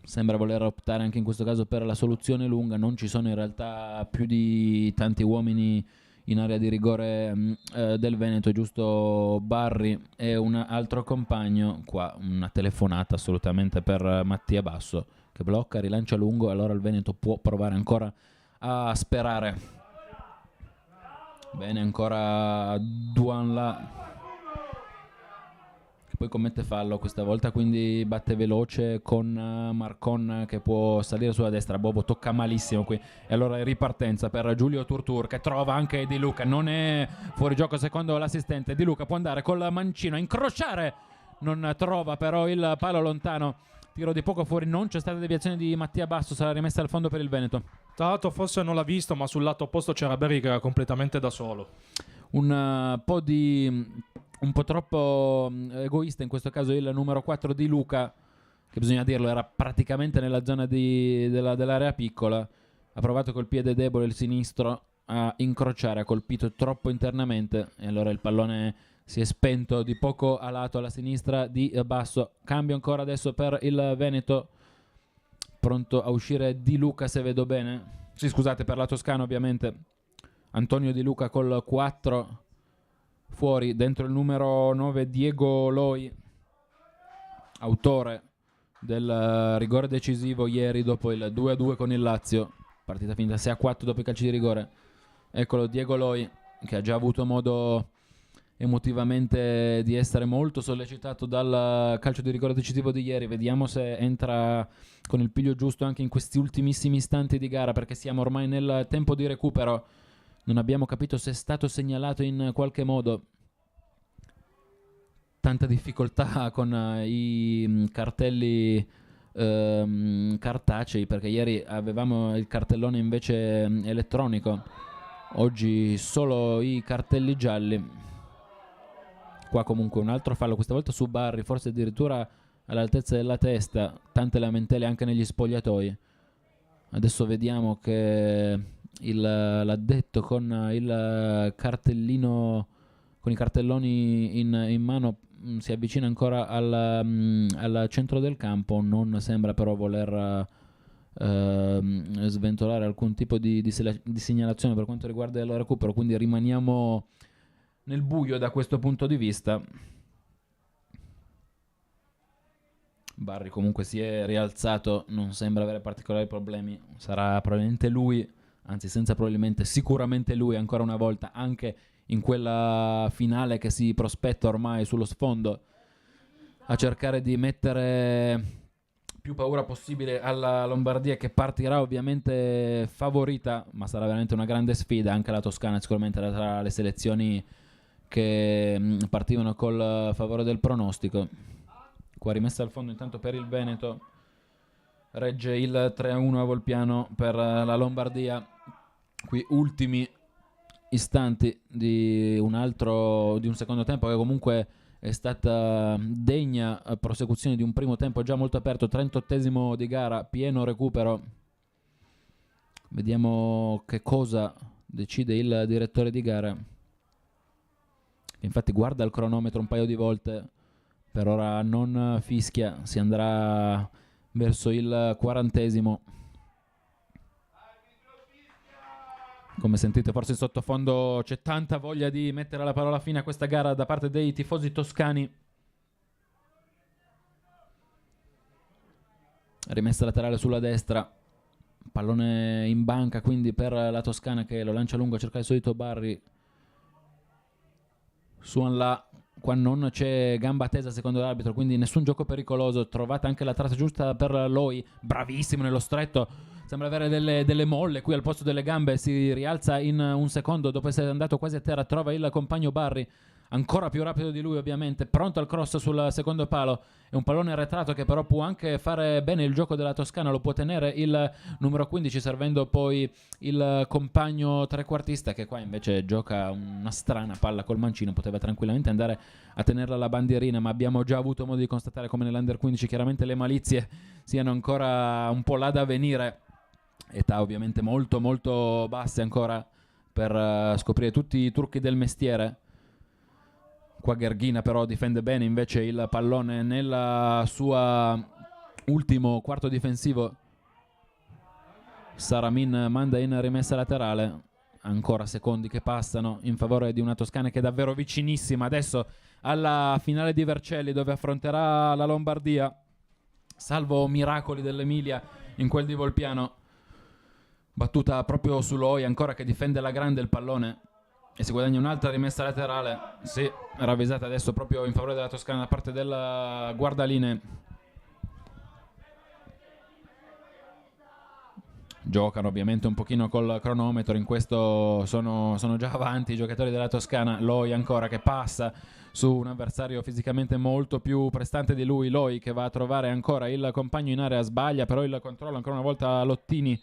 Sembra voler optare anche in questo caso per la soluzione lunga. Non ci sono in realtà più di tanti uomini in area di rigore del Veneto, giusto Barri e un altro compagno. Qua una telefonata assolutamente per Mattia Basso, che blocca, rilancia lungo. Allora il Veneto può provare ancora a sperare. Bene ancora Duanla, poi commette fallo questa volta, quindi batte veloce con Marcon che può salire sulla destra. Bobo tocca malissimo qui e allora è ripartenza per Giulio Turtur, che trova anche Di Luca, non è fuori gioco secondo l'assistente. Di Luca può andare col mancino a incrociare, non trova però il palo lontano, tiro di poco fuori. Non c'è stata deviazione di Mattia Basso, sarà rimessa al fondo per il Veneto. Tra l'altro forse non l'ha visto, ma sul lato opposto c'era Berri che era completamente da solo. Un po' troppo egoista in questo caso il numero 4 di Luca, che bisogna dirlo era praticamente nella zona dell'area piccola. Ha provato col piede debole il sinistro a incrociare, ha colpito troppo internamente e allora il pallone si è spento di poco a lato alla sinistra di Basso. Cambio ancora adesso per il Veneto, pronto a uscire Di Luca, se vedo bene. Sì, scusate, per la Toscana ovviamente. Antonio Di Luca col 4. Fuori, dentro il numero 9 Diego Loi, autore del rigore decisivo ieri dopo il 2-2 con il Lazio, partita finita 6-4 dopo i calci di rigore. Eccolo Diego Loi, che ha già avuto modo emotivamente di essere molto sollecitato dal calcio di rigore decisivo di ieri. Vediamo se entra con il piglio giusto anche in questi ultimissimi istanti di gara, perché siamo ormai nel tempo di recupero. Non abbiamo capito se è stato segnalato in qualche modo. Tanta difficoltà con i cartelli cartacei, perché ieri avevamo il cartellone invece elettronico, oggi solo i cartelli gialli. Qua comunque un altro fallo, questa volta su Barry, forse addirittura all'altezza della testa, tante lamentele anche negli spogliatoi. Adesso vediamo che l'addetto con il cartellino, con i cartelloni in mano, si avvicina ancora al centro del campo. Non sembra però voler sventolare alcun tipo di segnalazione per quanto riguarda il recupero, quindi rimaniamo nel buio da questo punto di vista. Barry comunque si è rialzato, non sembra avere particolari problemi. Sarà probabilmente lui, anzi senza probabilmente, sicuramente lui ancora una volta, anche in quella finale che si prospetta ormai sullo sfondo, a cercare di mettere più paura possibile alla Lombardia, che partirà ovviamente favorita, ma sarà veramente una grande sfida. Anche la Toscana sicuramente tra le selezioni che partivano col favore del pronostico. Qua rimessa al fondo intanto per il Veneto, regge il 3-1 a Volpiano per la Lombardia. Qui ultimi istanti di un secondo tempo che comunque è stata degna prosecuzione di un primo tempo già molto aperto. 38esimo di gara, pieno recupero. Vediamo che cosa decide il direttore di gara. Infatti guarda il cronometro un paio di volte, per ora non fischia, si andrà verso il 40esimo. Come sentite forse in sottofondo c'è tanta voglia di mettere la parola fine a questa gara da parte dei tifosi toscani. Rimessa laterale sulla destra, pallone in banca quindi per la Toscana, che lo lancia lungo a cercare il solito Barry. Suon là, qua non c'è gamba tesa secondo l'arbitro, quindi nessun gioco pericoloso. Trovata anche la tratta giusta per Loi, bravissimo nello stretto, sembra avere delle molle qui al posto delle gambe. Si rialza in un secondo dopo essere andato quasi a terra, trova il compagno Barry, ancora più rapido di lui ovviamente, pronto al cross sul secondo palo. È un pallone arretrato che però può anche fare bene il gioco della Toscana, lo può tenere il numero 15, servendo poi il compagno trequartista, che qua invece gioca una strana palla col mancino. Poteva tranquillamente andare a tenerla alla bandierina, ma abbiamo già avuto modo di constatare come nell'Under 15 chiaramente le malizie siano ancora un po' là da venire. Età ovviamente molto molto basse ancora per scoprire tutti i trucchi del mestiere. Qua Gherghina però difende bene invece il pallone nel suo ultimo quarto difensivo. Saramin manda in rimessa laterale. Ancora secondi che passano in favore di una Toscana che è davvero vicinissima adesso alla finale di Vercelli, dove affronterà la Lombardia, salvo miracoli dell'Emilia in quel di Volpiano. Battuta proprio su Loi ancora, che difende la grande il pallone e si guadagna un'altra rimessa laterale. Sì, ravvisata adesso proprio in favore della Toscana da parte del guardaline. Giocano ovviamente un pochino col cronometro, in questo sono già avanti i giocatori della Toscana. Loi ancora che passa su un avversario fisicamente molto più prestante di lui. Loi che va a trovare ancora il compagno in area, sbaglia però il controllo ancora una volta Lottini,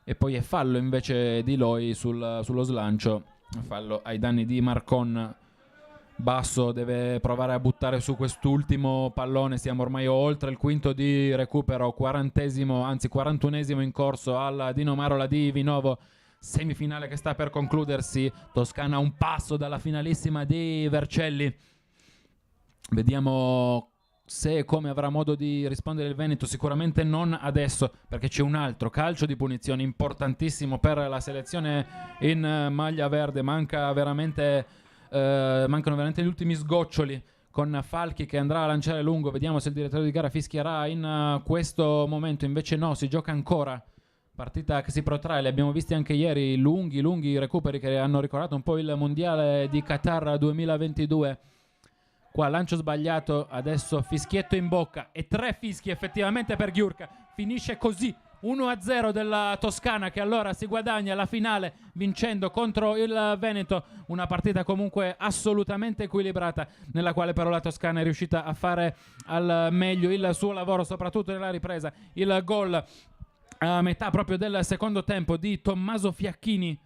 e poi è fallo invece di Loi sullo slancio, fallo ai danni di Marcon. Basso deve provare a buttare su quest'ultimo pallone. Siamo ormai oltre il quinto di recupero, 41esimo in corso al Dino Marola di Vinovo, semifinale che sta per concludersi. Toscana a un passo dalla finalissima di Vercelli. Vediamo se e come avrà modo di rispondere il Veneto. Sicuramente non adesso, perché c'è un altro calcio di punizione importantissimo per la selezione in maglia verde. Mancano veramente gli ultimi sgoccioli, con Falchi che andrà a lanciare lungo. Vediamo se il direttore di gara fischierà in questo momento. Invece no, si gioca ancora Partita che si protrae, li abbiamo visti anche ieri, lunghi recuperi che hanno ricordato un po' il mondiale di Qatar 2022. Qua lancio sbagliato, adesso fischietto in bocca e 3 fischi effettivamente per Gyurka. Finisce così 1-0 della Toscana, che allora si guadagna la finale vincendo contro il Veneto, una partita comunque assolutamente equilibrata, nella quale però la Toscana è riuscita a fare al meglio il suo lavoro, soprattutto nella ripresa. Il gol a metà proprio del secondo tempo di Tommaso Fiacchini,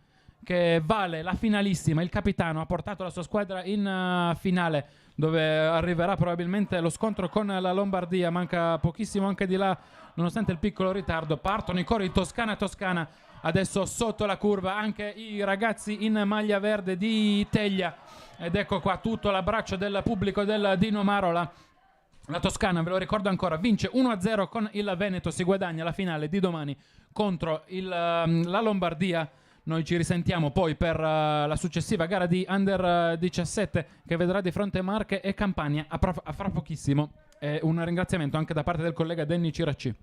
che vale la finalissima. Il capitano ha portato la sua squadra in finale, dove arriverà probabilmente lo scontro con la Lombardia. Manca pochissimo anche di là, nonostante il piccolo ritardo. Partono i cori Toscana. Adesso sotto la curva anche i ragazzi in maglia verde di Teglia, ed ecco qua tutto l'abbraccio del pubblico del Dino Marola. La Toscana, ve lo ricordo ancora, vince 1-0 con il Veneto, si guadagna la finale di domani contro la Lombardia. Noi ci risentiamo poi per la successiva gara di Under 17, che vedrà di fronte Marche e Campania a fra pochissimo. E un ringraziamento anche da parte del collega Denny Ciracci.